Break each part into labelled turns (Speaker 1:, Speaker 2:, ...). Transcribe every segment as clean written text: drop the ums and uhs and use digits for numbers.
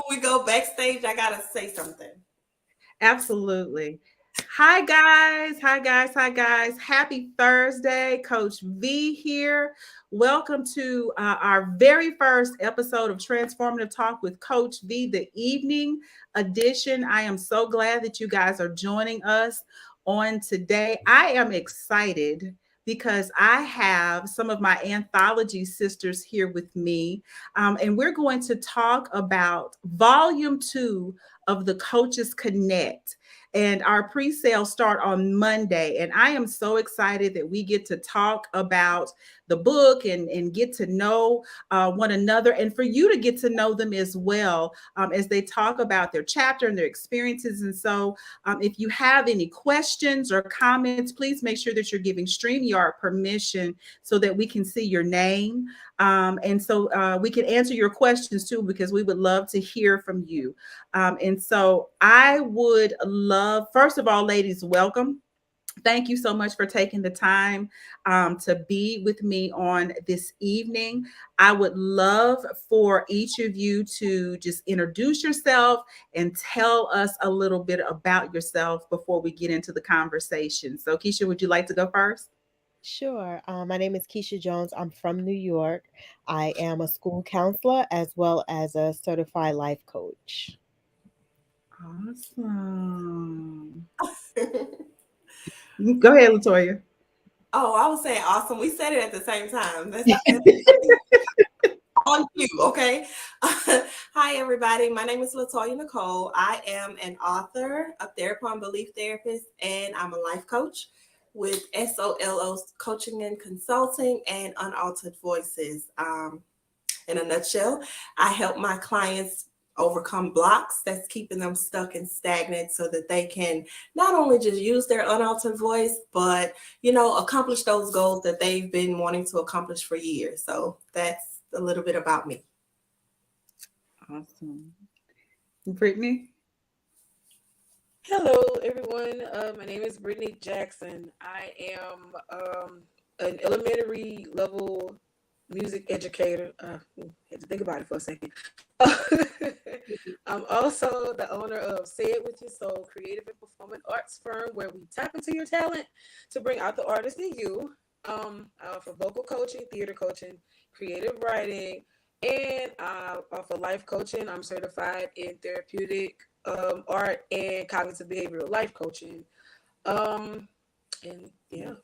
Speaker 1: we go backstage, I gotta say something.
Speaker 2: Absolutely. Hi, guys. Hi, guys. Hi, guys. Happy Thursday. Coach V here. Welcome to our very first episode of Transformative Talk with Coach V, the evening edition. I am so glad that you guys are joining us on today. I am excited because I have some of my anthology sisters here with me, and we're going to talk about volume 2 of the Coaches Connect. And our pre-sale start on Monday. And I am so excited that we get to talk about the book and get to know one another, and for you to get to know them as well, as they talk about their chapter and their experiences. And so if you have any questions or comments, please make sure that you're giving StreamYard permission so that we can see your name. And so we can answer your questions too, because we would love to hear from you. And so I would love, first of all, ladies, welcome. Thank you so much for taking the time to be with me on this evening. I would love for each of you to just introduce yourself and tell us a little bit about yourself before we get into the conversation. So, Keisha, would you like to go first?
Speaker 3: Sure. My name is Keisha Jones. I'm from New York. I am a school counselor as well as a certified life coach.
Speaker 2: Awesome. Go ahead, Latoya.
Speaker 1: Oh, I was saying awesome. We said it at the same time. That's on you, okay? Hi, everybody. My name is Latoya Nicole. I am an author, a therapy and belief therapist, and I'm a life coach with SOLO Coaching and Consulting and Unaltered Voices. In a nutshell, I help my clients overcome blocks that's keeping them stuck and stagnant so that they can not only just use their unaltered voice, but accomplish those goals that they've been wanting to accomplish for years. So that's a little bit about me.
Speaker 2: Awesome. Brittany?
Speaker 4: Hello, everyone. My name is Brittany Jackson. I am an elementary level music educator. Had to think about it for a second. I'm also the owner of Say It With Your Soul, creative and performing arts firm where we tap into your talent to bring out the artist in you. I offer vocal coaching, theater coaching, creative writing, and I offer life coaching. I'm certified in therapeutic art and cognitive behavioral life coaching. Um, and yeah.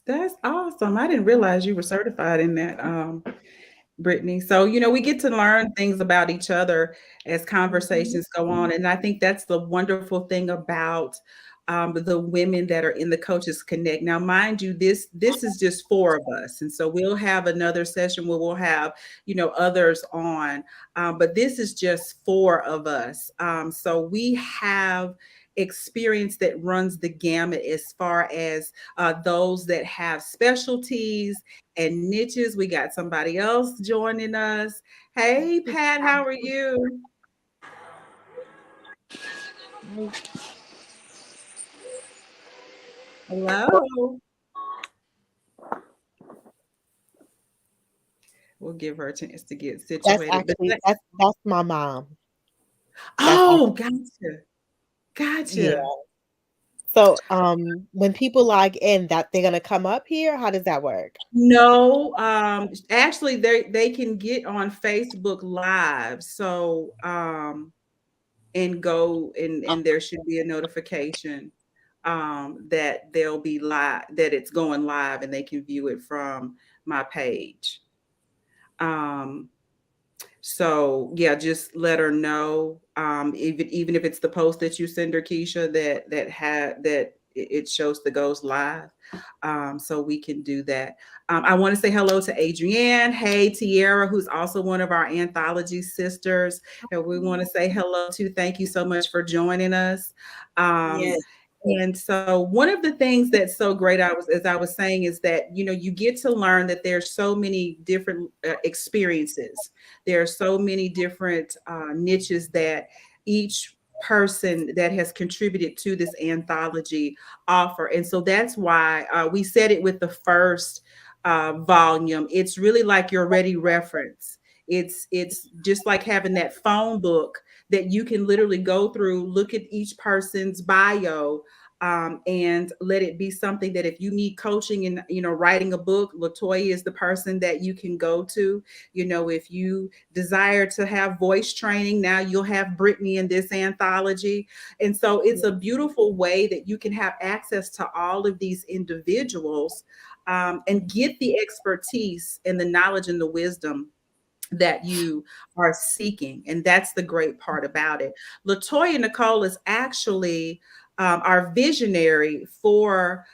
Speaker 2: That's awesome. I didn't realize you were certified in that, Brittany. So, we get to learn things about each other as
Speaker 3: Mhm.
Speaker 2: conversations go on. And I think that's the wonderful thing about the women that are in the Coaches Connect. Now, mind you, this is just four of us. And so we'll have another session where we'll have, others on. But this is just four of us. So we have experience that runs the gamut as far as those that have specialties and niches. We got somebody else joining us. Hey, Pat, how are you? Hello. We'll give her a chance to get
Speaker 3: That's
Speaker 2: situated. But
Speaker 3: actually that's my mom. That's
Speaker 2: oh,
Speaker 3: actually
Speaker 2: gotcha.
Speaker 3: yeah.
Speaker 2: Gotcha.
Speaker 3: So when people log in, that they're gonna come up here. How does that work?
Speaker 2: No, actually they can get on Facebook Live. So and go and there should be a notification that they'll be live, that it's going live and they can view it from my page. Um, so yeah, just let her know. Even if it's the post that you send her, Keisha, that it shows the goes live. So we can do that. I want to say hello to Adrienne. Hey, Tiara, who's also one of our anthology sisters. And we want to say hello to. Thank you so much for joining us. Um,
Speaker 1: Yes.
Speaker 2: and so one of the things that's so great, as I was saying, is that you get to learn that there's so many different experiences. There are so many different niches that each person that has contributed to this anthology offer. And so that's why we said it with the first volume. It's really like your ready reference. It's just like having that phone book that you can literally go through, look at each person's bio, and let it be something that if you need coaching and writing a book, Latoya is the person that you can go to. If you desire to have voice training, now you'll have Brittany in this anthology. And so it's a beautiful way that you can have access to all of these individuals, and get the expertise and the knowledge and the wisdom that you are seeking. And that's the great part about it. Latoya Nicole is actually our visionary for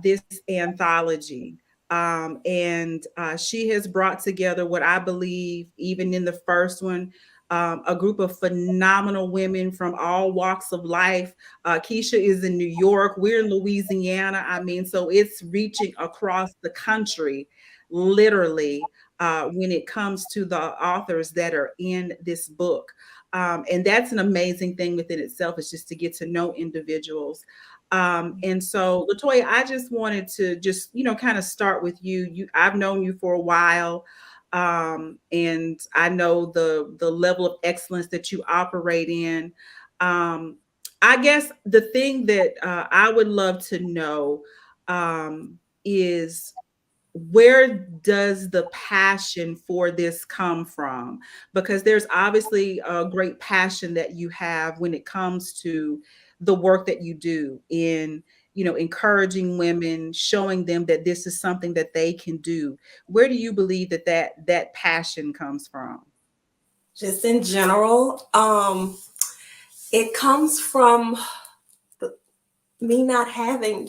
Speaker 2: this anthology. And she has brought together what I believe, even in the first one, a group of phenomenal women from all walks of life. Keisha is in New York. We're in Louisiana. I mean, so it's reaching across the country, literally, when it comes to the authors that are in this book. And that's an amazing thing within itself, is just to get to know individuals. And so, Latoya, I just wanted to just, kind of start with you. I've known you for a while. And I know the level of excellence that you operate in. I guess the thing that I would love to know is, where does the passion for this come from? Because there's obviously a great passion that you have when it comes to the work that you do in, encouraging women, showing them that this is something that they can do. Where do you believe that passion comes from?
Speaker 1: Just in general, it comes from me not having,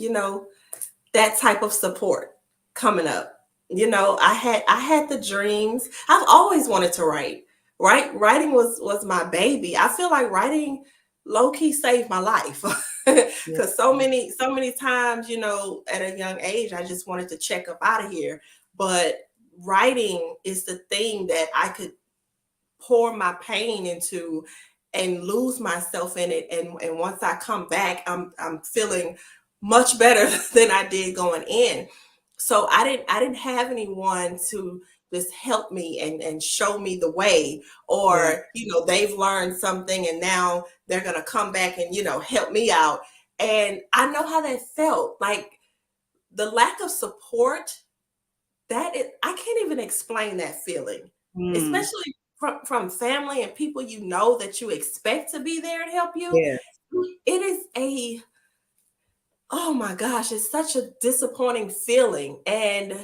Speaker 1: that type of support coming up. I had the dreams. I've always wanted to write. Writing was my baby. I feel like writing low key saved my life.
Speaker 2: Yeah.
Speaker 1: Because so many times, at a young age, I just wanted to check up out of here. But writing is the thing that I could pour my pain into and lose myself in it. And once I come back, I'm feeling much better than I did going in. So I didn't have anyone to just help me and show me the way,
Speaker 2: Yeah.
Speaker 1: or they've learned something and now they're gonna come back and help me out. And I know how that felt, like the lack of support. I can't even explain that feeling,
Speaker 2: Mm.
Speaker 1: especially from family and people that you expect to be there and help you.
Speaker 2: Yeah.
Speaker 1: It is oh my gosh, it's such a disappointing feeling. And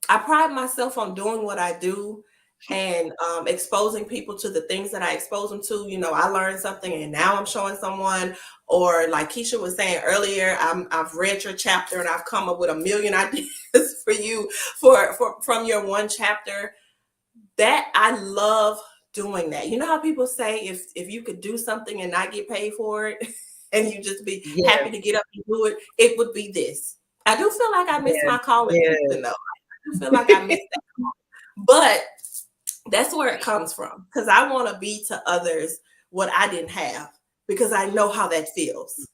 Speaker 1: I pride myself on doing what I do and exposing people to the things that I expose them to. I learned something and now I'm showing someone. Or like Keisha was saying earlier, I've read your chapter and I've come up with a million ideas for you from your one chapter. That I love doing that. You know how people say, if you could do something and not get paid for it, and you just be
Speaker 2: Yeah.
Speaker 1: happy to get up and do it, it would be this. I do feel like I missed
Speaker 2: Yeah.
Speaker 1: my calling
Speaker 2: Yeah.
Speaker 1: season, though. I do feel like I missed that. But that's where it comes from, because I want to be to others what I didn't have, because I know how that feels.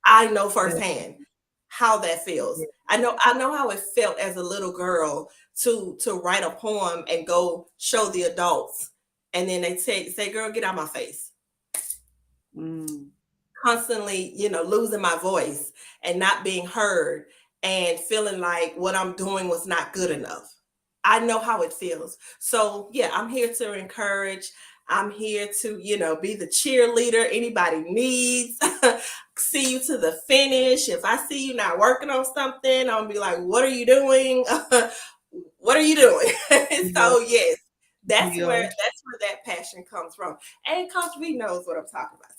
Speaker 1: I know firsthand how that feels. I know how it felt as a little girl to write a poem and go show the adults, and then they say, "Girl, get out my face."
Speaker 2: Mm.
Speaker 1: Constantly, losing my voice and not being heard and feeling like what I'm doing was not good enough. I know how it feels. So, yeah, I'm here to encourage. I'm here to, be the cheerleader anybody needs. See you to the finish. If I see you not working on something, I'll be like, what are you doing? What are you doing?
Speaker 2: Yeah.
Speaker 1: So, yes, that's where
Speaker 2: Yeah.
Speaker 1: that passion comes from. And Coach V knows what I'm talking about.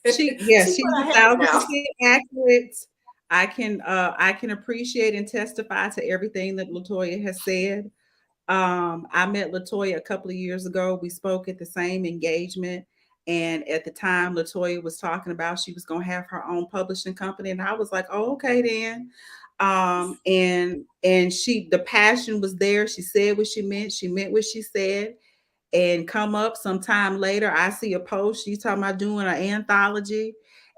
Speaker 2: Yeah,
Speaker 1: She's
Speaker 2: she's
Speaker 1: what I
Speaker 2: a
Speaker 1: have
Speaker 2: thousand
Speaker 1: now.
Speaker 2: percent accurate. I can appreciate and testify to everything that Latoya has said. I met Latoya a couple of years ago. We spoke at the same engagement. And at the time, Latoya was talking about she was going to have her own publishing company. And I was like, oh, okay, then. And the passion was there. She said what she meant. She meant what she said. And come up sometime later, I see a post. She's talking about doing an anthology.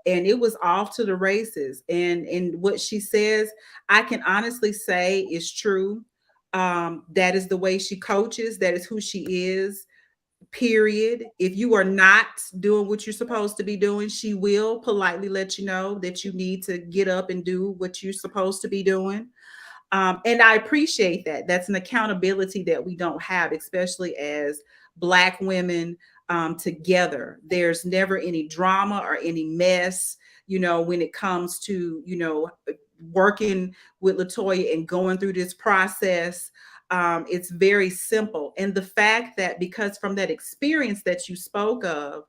Speaker 2: And it was off to the races. And what she says, I can honestly say is true. That is the way she coaches. That is who she is, period. If you are not doing what you're supposed to be doing, she will politely let you know that you need to get up and do what you're supposed to be doing. And I appreciate that. That's an accountability that we don't have, especially as Black women together. There's never any drama or any mess, when it comes to, working with Latoya and going through this process. It's very simple. And the fact that, because from that experience that you spoke of,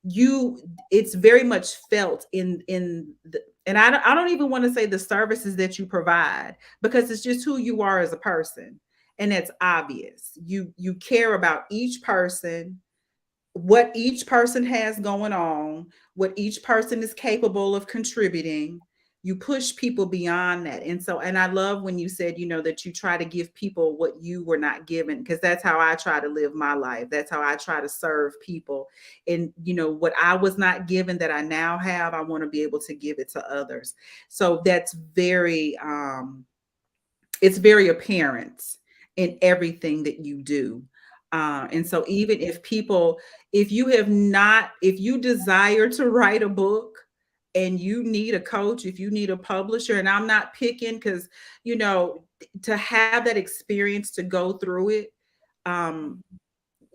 Speaker 2: it's very much felt in the, and I don't even want to say the services that you provide, because it's just who you are as a person, and it's obvious. You care about each person, what each person has going on, what each person is capable of contributing. You push people beyond that. And I love when you said, that you try to give people what you were not given, because that's how I try to live my life. That's how I try to serve people. And, what I was not given that I now have, I want to be able to give it to others. So that's it's very apparent in everything that you do. And so even if you desire to write a book and you need a coach, if you need a publisher, and I'm not picking, because, to have that experience, to go through it, um,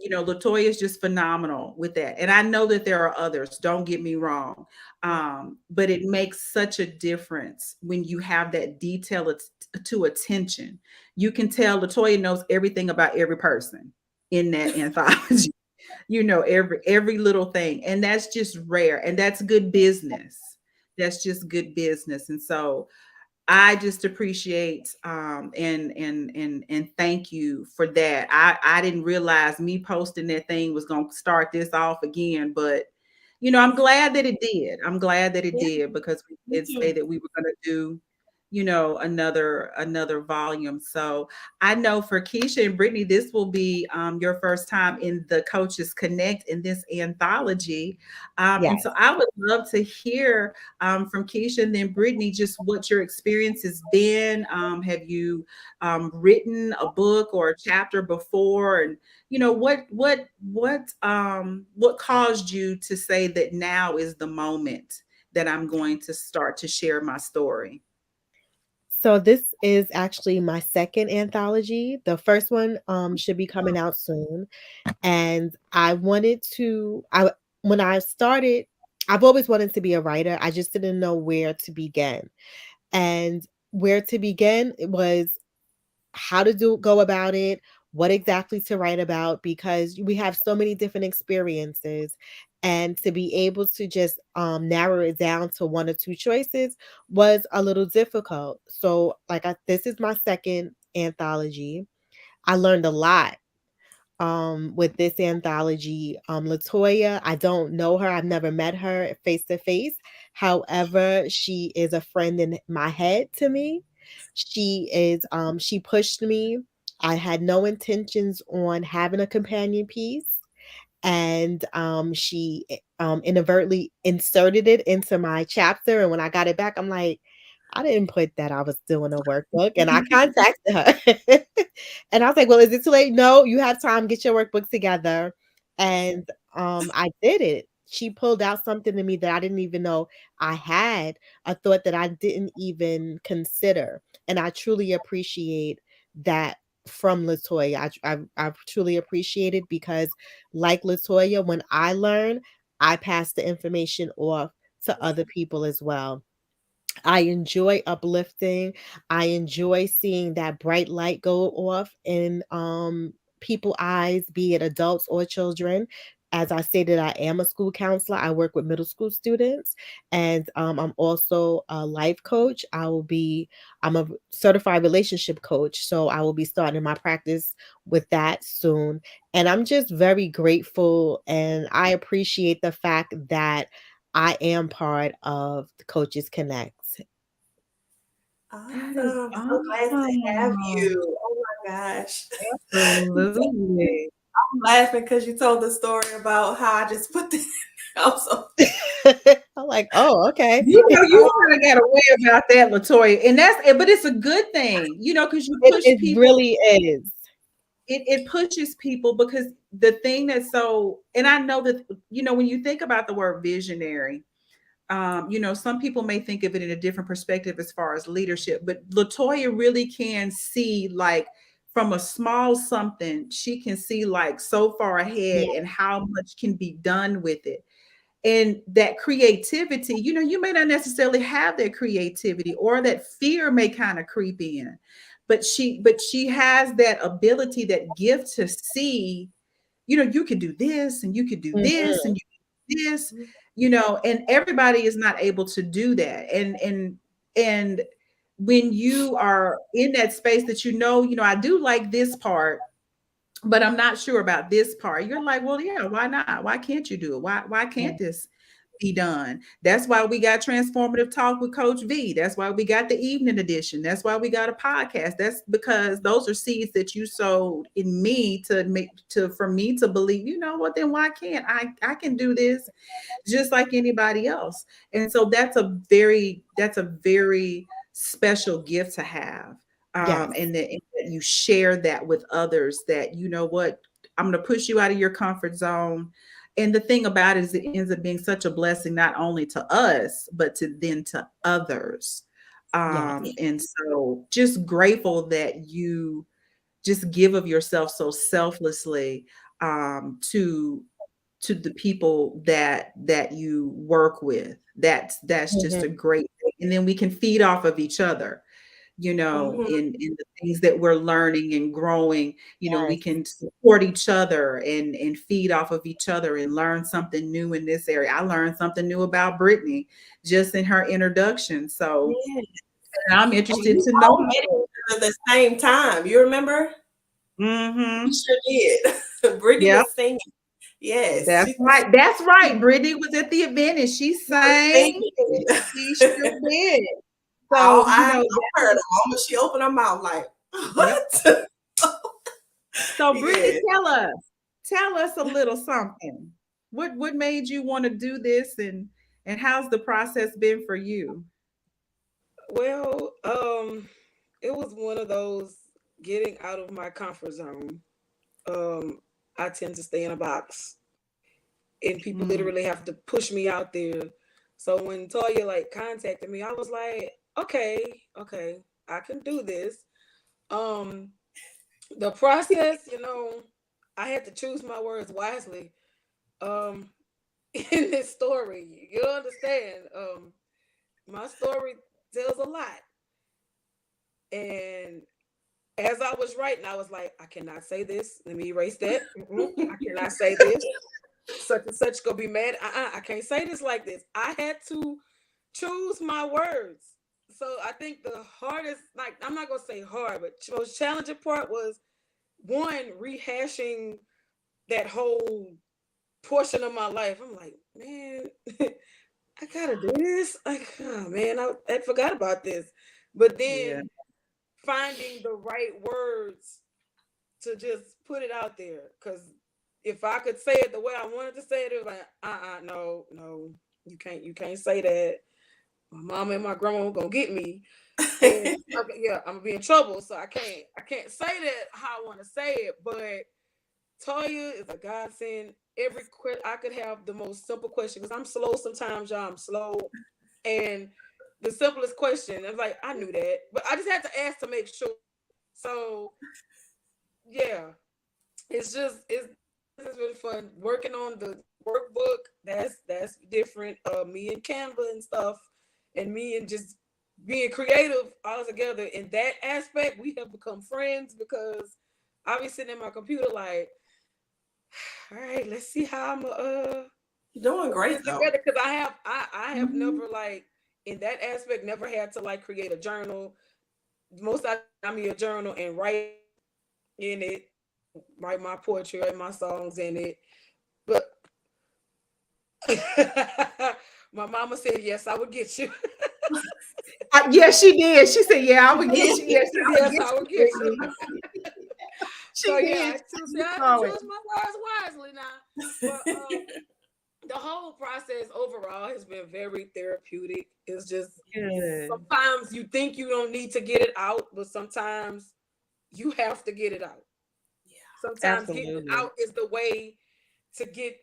Speaker 2: Latoya is just phenomenal with that. And I know that there are others, don't get me wrong. But it makes such a difference when you have that detail to attention. You can tell Latoya knows everything about every person in that anthology. Every little thing. And that's just rare. And that's good business. That's just good business. And so I just appreciate and thank you for that. I didn't realize me posting that thing was going to start this off again, but I'm glad that it did. I'm glad that it
Speaker 1: Yeah,
Speaker 2: did, because we
Speaker 1: me
Speaker 2: did say
Speaker 1: too.
Speaker 2: that we were going to do another volume. So I know for Keisha and Brittany, this will be your first time in the Coaches Connect in this anthology. And
Speaker 3: Yes.
Speaker 2: so I would love to hear from Keisha and then Brittany, just what your experience has been. Have you written a book or a chapter before? And what caused you to say that now is the moment that I'm going to start to share my story?
Speaker 3: So this is actually my second anthology. The first one should be coming out soon. And I wanted to I when I started, I've always wanted to be a writer. I just didn't know where to begin. And where to begin was how to go about it, what exactly to write about, because we have so many different experiences, and to be able to just narrow it down to one or two choices was a little difficult. So this is my second anthology. I learned a lot with this anthology. Latoya, I don't know her. I've never met her face to face. However, she is a friend in my head to me. She pushed me. I had no intentions on having a companion piece, and she inadvertently inserted it into my chapter. And when I got it back, I'm like, I didn't put that I was doing a workbook. And I contacted her. And I was like, well, is it too late? No, you have time. Get your workbook together. And I did it. She pulled out something to me that I didn't even know I had, a thought that I didn't even consider. And I truly appreciate that from Latoya. I truly appreciate it because, like Latoya, when I learn, I pass the information off to other people as well. I enjoy uplifting. I enjoy seeing that bright light go off in people eyes, be it adults or children. As I stated, I am a school counselor. I work with middle school students, and I'm also a life coach. I'm a certified relationship coach, so I will be starting my practice with that soon. And I'm just very grateful, and I appreciate the fact that I am part of the Coaches Connect.
Speaker 2: That is
Speaker 1: Awesome. So glad to have
Speaker 2: awesome.
Speaker 1: you. Oh my gosh.
Speaker 2: Absolutely.
Speaker 1: I'm laughing because you told the story about how I just put this. I'm so
Speaker 3: I'm like, oh, okay.
Speaker 2: You kind of got a way about that, Latoya, and but it's a good thing, because you push
Speaker 3: It
Speaker 2: people.
Speaker 3: really is.
Speaker 2: It pushes people because the thing that's so, and I know that, when you think about the word visionary, some people may think of it in a different perspective as far as leadership, but Latoya really can see, like, from a small something, she can see like so far ahead and how much can be done with it. And that creativity, you may not necessarily have that creativity, or that fear may kind of creep in, but she has that ability, that gift to see, you could do this, and you could do this, and you could do this, and everybody is not able to do that. And when you are in that space that, I do like this part, but I'm not sure about this part. You're like, well, yeah, why not? Why can't you do it? Why can't this be done? That's why we got Transformative Talk with Coach V. That's why we got the evening edition. That's why we got a podcast. That's because those are seeds that you sowed in me for me to believe, what, then why can't I can do this just like anybody else. And so that's a very special gift to have. And that you share that with others, that, what, I'm going to push you out of your comfort zone. And the thing about it is, it ends up being such a blessing, not only to us, but to others. And so just grateful that you just give of yourself so selflessly, to the people that you work with. That's just a great thing. And then we can feed off of each other, in the things that we're learning and growing. We can support each other and feed off of each other and learn something new in this area. I learned something new about Brittany just in her introduction. So I'm interested to know.
Speaker 1: Made it at the same time. You remember?
Speaker 2: Mm-hmm.
Speaker 1: You sure did. Brittany was singing. Yes.
Speaker 2: That's right. That's right. Brittany was at the event and she sang. She sure did. So,
Speaker 1: I heard the moment she opened her mouth, like, what?
Speaker 2: So, Brittany, tell us a little something. What made you want to do this, and how's the process been for you?
Speaker 4: Well, it was one of those getting out of my comfort zone. I tend to stay in a box, and people literally have to push me out there. So when Toya contacted me, I was like, okay, I can do this. The process, I had to choose my words wisely. In this story, you understand, my story tells a lot. And as I was writing, I was like, I cannot say this. Let me erase that. I cannot say this. Such and such gonna be mad. I can't say this like this. I had to choose my words. So I think the hardest, I'm not gonna say hard, but most challenging part was, one, rehashing that whole portion of my life. I'm like, man, I gotta do this. Oh man, I forgot about this. But then finding the right words to just put it out there. Because if I could say it the way I wanted to say it was like, no, you can't say that. My mama and my grandma gonna get me. And, I'm gonna be in trouble. So I can't say that how I want to say it. But Toya is a godsend. I could have the most simple question, because I'm slow sometimes, y'all. I'm slow, and the simplest question, I'm like, I knew that, but I just had to ask to make sure. So yeah, it's really fun working on the workbook. That's different. Me and Canva and stuff, and me and just being creative all together. In that aspect, we have become friends, because I'll be sitting in my computer like, all right, let's see how I'm
Speaker 1: doing great though.
Speaker 4: Because I have never in that aspect never had to create a journal. Most of the time, I'm a journal and write in it, write my poetry, write my songs in it. But my mama said, yes, I would get you.
Speaker 2: Yes, she did. She said, yeah, I would get you. Yes,
Speaker 4: I would get you.
Speaker 2: So
Speaker 4: I choose my words wisely now. But the whole process overall has been very therapeutic. It's just
Speaker 2: Good.
Speaker 4: sometimes you think you don't need to get it out, but sometimes you have to get it out.
Speaker 1: Yeah.
Speaker 4: Sometimes getting it
Speaker 2: Absolutely.
Speaker 4: out is the way to get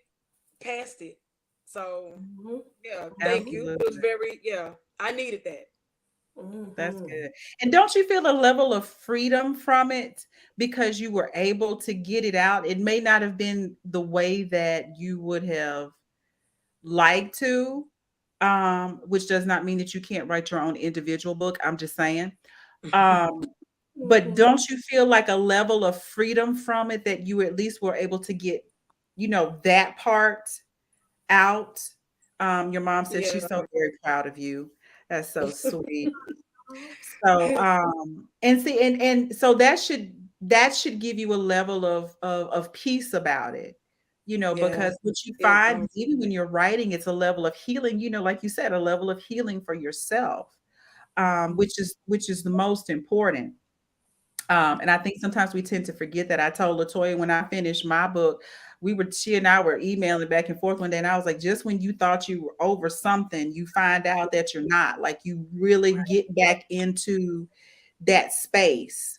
Speaker 4: past it. So
Speaker 1: Mhm.
Speaker 4: yeah, thank
Speaker 1: Mhm.
Speaker 4: you. It was
Speaker 2: Absolutely.
Speaker 4: very, yeah, I needed that.
Speaker 2: That's
Speaker 1: Mhm.
Speaker 2: good. And don't you feel a level of freedom from it because you were able to get it out? It may not have been the way that you would have liked to, which does not mean that you can't write your own individual book. I'm just saying. Um, but
Speaker 1: Mhm.
Speaker 2: don't you feel like a level of freedom from it that you at least were able to get, that part out? Your mom said
Speaker 4: Yeah.
Speaker 2: she's so very proud of you. That's so sweet. So, and see, and so that should give you a level of peace about it,
Speaker 4: Yeah.
Speaker 2: because what you
Speaker 4: It,
Speaker 2: find, even when you're writing, it's a level of healing, like you said, a level of healing for yourself, which is the most important. And I think sometimes we tend to forget that. I told Latoya when I finished my book, she and I were emailing back and forth one day, and I was like, just when you thought you were over something, you find out that you're not. Like you really get back into that space.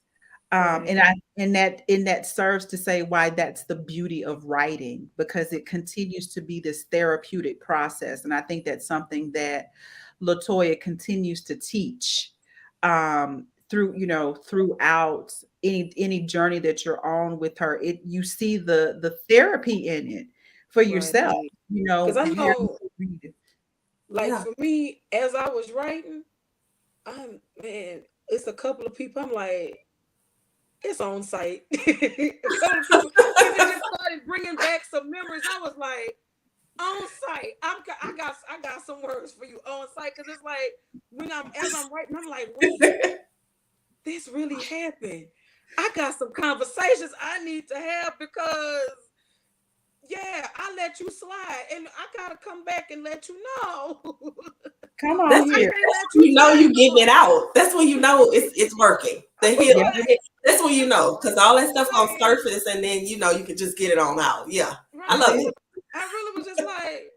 Speaker 4: right.
Speaker 2: And that serves to say why that's the beauty of writing, because it continues to be this therapeutic process. And I think that's something that Latoya continues to teach, throughout any journey that you're on with her. You see the therapy in it for
Speaker 4: Right.
Speaker 2: yourself,
Speaker 4: Because I
Speaker 2: hearing
Speaker 4: know,
Speaker 2: her read it.
Speaker 4: like
Speaker 1: Yeah.
Speaker 4: for me, as I was writing, I'm man, it's a couple of people. I'm like, it's on site. A couple of people, because it just started bringing back some memories. I was like, on site. I got some words for you on site, because it's like when as I'm writing, I'm like, wait, this really happened. I got some conversations I need to have, because yeah, I let you slide, and I gotta come back and let you know.
Speaker 2: Come
Speaker 1: That's
Speaker 2: on
Speaker 4: I
Speaker 1: when,
Speaker 2: here.
Speaker 4: can't
Speaker 1: that's
Speaker 4: let
Speaker 1: when
Speaker 4: you
Speaker 1: you know
Speaker 4: slide
Speaker 1: you
Speaker 4: no
Speaker 1: getting it
Speaker 4: more.
Speaker 1: out. That's when you know it's working. The
Speaker 4: I was
Speaker 1: healing.
Speaker 2: Yep.
Speaker 4: like,
Speaker 1: That's when you
Speaker 4: I
Speaker 1: know, because all that stuff gonna
Speaker 4: like,
Speaker 1: surface, and then you can just get it on out. Yeah, I
Speaker 2: That's
Speaker 1: love
Speaker 4: right.
Speaker 2: it.
Speaker 1: it.
Speaker 4: I really was just like,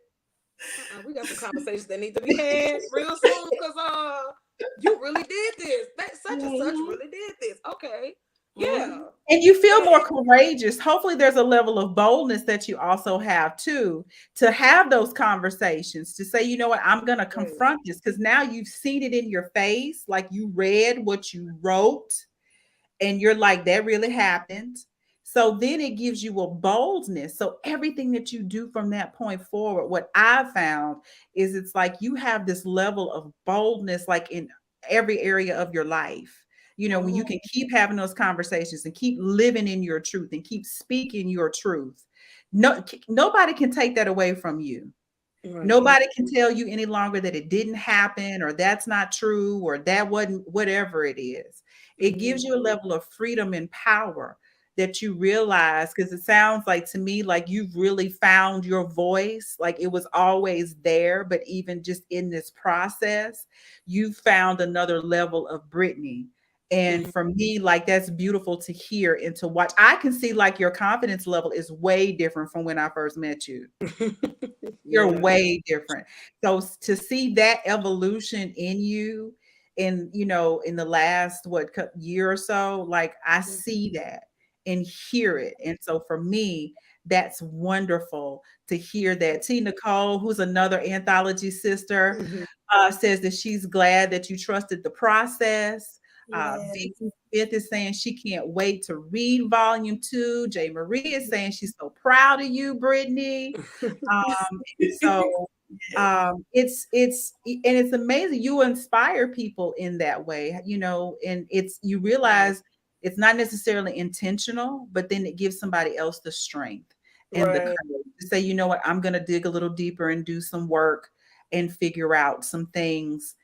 Speaker 4: we got some conversations that need to be had real soon, because you really did this. That such and such
Speaker 1: Mhm.
Speaker 4: really did this. Okay. Yeah.
Speaker 1: Mhm.
Speaker 2: And you feel
Speaker 4: And
Speaker 2: more courageous. Hopefully, there's a level of boldness that you also have too, to have those conversations, to say, you know what, I'm going to
Speaker 4: right.
Speaker 2: confront this, because now you've seen it in your face, like you read what you wrote, and you're like, that really happened. So then it gives you a boldness. So everything that you do from that point forward, what I found is it's like you have this level of boldness, like in every area of your life. When you
Speaker 1: Mhm.
Speaker 2: can keep having those conversations and keep living in your truth and keep speaking your truth. Nobody can take that away from you.
Speaker 4: Right.
Speaker 2: Nobody can tell you any longer that it didn't happen, or that's not true, or that wasn't, whatever it is. It
Speaker 4: Mhm.
Speaker 2: gives you a level of freedom and power that you realize, because it sounds like to me like you've really found your voice, like it was always there, but even just in this process, you found another level of Brittany. And
Speaker 4: Mhm.
Speaker 2: for me, like that's beautiful to hear and to watch. I can see like your confidence level is way different from when I first met you. You're
Speaker 4: Yeah.
Speaker 2: way different. So to see that evolution in you in the last year or so, like I see that and hear it. And so for me, that's wonderful to hear that. T. Nicole, who's another anthology sister,
Speaker 4: Mhm.
Speaker 2: says that she's glad that you trusted the process.
Speaker 1: Yeah.
Speaker 2: Vicky Smith is saying she can't wait to read volume 2. Jay Marie is saying she's so proud of you, Brittany. So it's amazing. You inspire people in that way, and you
Speaker 4: Right.
Speaker 2: realize it's not necessarily intentional, but then it gives somebody else the strength and the
Speaker 4: Right.
Speaker 2: courage to say, you know what, I'm going to dig a little deeper and do some work and figure out some things,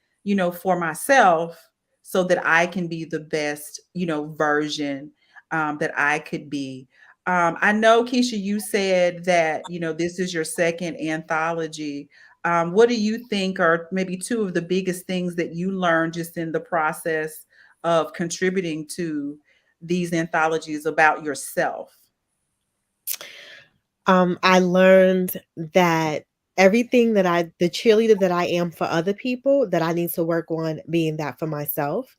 Speaker 2: for myself, so that I can be the best, version that I could be. I know, Keisha, you said that, this is your second anthology. What do you think are maybe two of the biggest things that you learned just in the process of contributing to these anthologies about yourself?
Speaker 3: I learned that everything the cheerleader that I am for other people, that I need to work on being that for myself.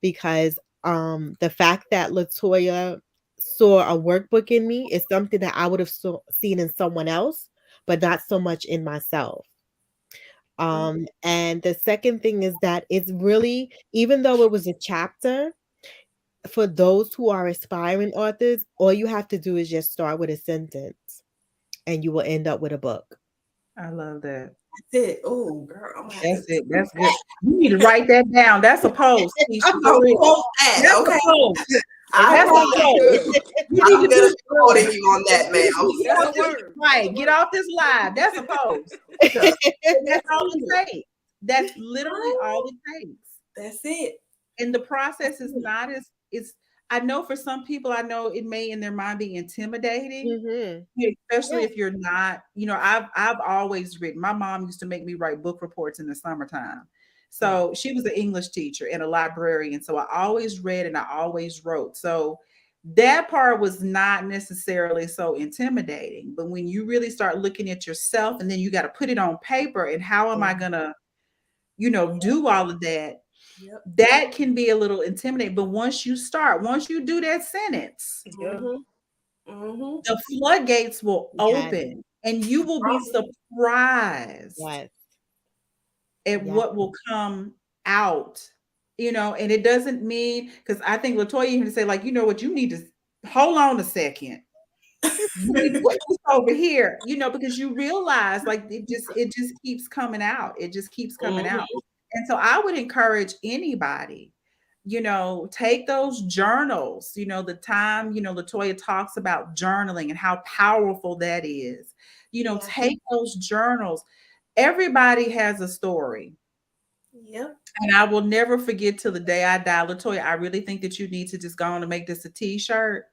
Speaker 3: Because the fact that Latoya saw a workbook in me is something that I would have seen in someone else, but not so much in myself. And the second thing is that it's really, even though it was a chapter, for those who are aspiring authors, all you have to do is just start with a sentence and you will end up with a book.
Speaker 2: I love that.
Speaker 1: That's it. Oh, girl, I'm gonna have
Speaker 2: That's
Speaker 1: to.
Speaker 2: it. That's good. You need to write that down. That's a post, Keisha,
Speaker 1: I'm
Speaker 2: for
Speaker 1: gonna
Speaker 2: real.
Speaker 1: quote that.
Speaker 2: That's
Speaker 1: Okay,
Speaker 2: a post.
Speaker 1: I
Speaker 2: That's a
Speaker 1: promise
Speaker 2: post.
Speaker 1: you.
Speaker 2: You
Speaker 1: I'm
Speaker 2: need to
Speaker 1: gonna
Speaker 2: do
Speaker 1: be quoting you on that,
Speaker 2: get
Speaker 1: ma'am.
Speaker 2: off
Speaker 4: That's a
Speaker 2: this,
Speaker 4: word.
Speaker 2: right. Get off this live. That's a post. And that's all it takes. That's literally all it takes.
Speaker 1: That's it.
Speaker 2: And the process is not as it's I know for some people, I know it may in their mind be intimidating, especially
Speaker 3: Yeah.
Speaker 2: if you're not, I've always written. My mom used to make me write book reports in the summertime. So she was an English teacher and a librarian. So I always read and I always wrote. So that part was not necessarily so intimidating. But when you really start looking at yourself and then you got to put it on paper and how am I gonna, do all of that?
Speaker 1: Yep.
Speaker 2: That can be a little intimidating. But once you do that sentence,
Speaker 4: Yeah.
Speaker 1: Mm-hmm.
Speaker 2: the floodgates will
Speaker 3: Yes.
Speaker 2: open and you will be surprised
Speaker 3: Yes.
Speaker 2: at
Speaker 3: Yes.
Speaker 2: what will come out, and it doesn't mean, because I think Latoya even say, like, you know what, you need to hold on a second. You need to put this over here, because you realize like it just keeps coming out. It just keeps coming out.
Speaker 1: Mm-hmm.
Speaker 2: And so I would encourage anybody, take those journals, the time, Latoya talks about journaling and how powerful that is.
Speaker 1: Yeah.
Speaker 2: Take those journals. Everybody has a story.
Speaker 1: Yep.
Speaker 2: And I will never forget till the day I die. Latoya, I really think that you need to just go on and make this a t-shirt.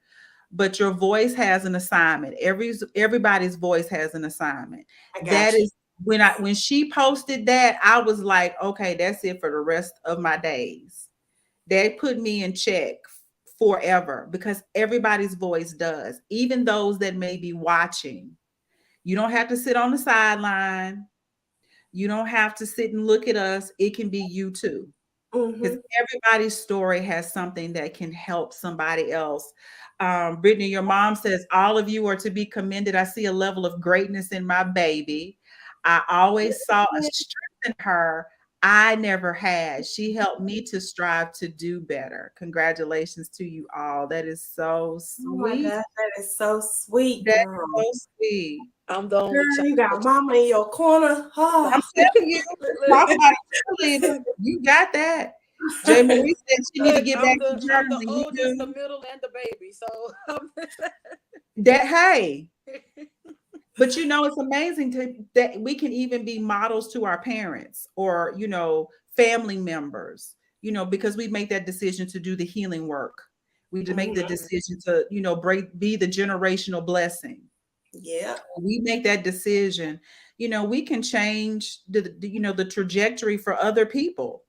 Speaker 2: But your voice has an assignment. Everybody's voice has an assignment.
Speaker 1: I got
Speaker 2: That
Speaker 1: you.
Speaker 2: is when she posted that, I was like, okay, that's it for the rest of my days. That put me in check forever because everybody's voice does, even those that may be watching. You don't have to sit on the sideline. You don't have to sit and look at us. It can be you too. Because
Speaker 1: Mm-hmm.
Speaker 2: everybody's story has something that can help somebody else. Brittany, your mom says, all of you are to be commended. I see a level of greatness in my baby. I always saw a strength in her I never had. She helped me to strive to do better. Congratulations to you all. That is so
Speaker 1: Oh my
Speaker 2: sweet.
Speaker 1: gosh, that is so sweet,
Speaker 2: That's
Speaker 1: girl.
Speaker 2: so sweet.
Speaker 4: I'm the only
Speaker 1: Girl,
Speaker 4: child.
Speaker 1: you got mama in your corner.
Speaker 2: I'm
Speaker 1: Oh.
Speaker 2: telling you, talk about cheerleader. You got that. Jay Marie said she need to get back to
Speaker 4: I'm the
Speaker 2: journaling. You
Speaker 4: oldest, the
Speaker 2: do
Speaker 4: middle, and the baby. So
Speaker 2: that. Hey, but it's amazing that we can even be models to our parents or family members. Because we make that decision to do the healing work. We to make the decision to be the generational blessing.
Speaker 1: Yeah.
Speaker 2: We make that decision. We can change the trajectory for other people.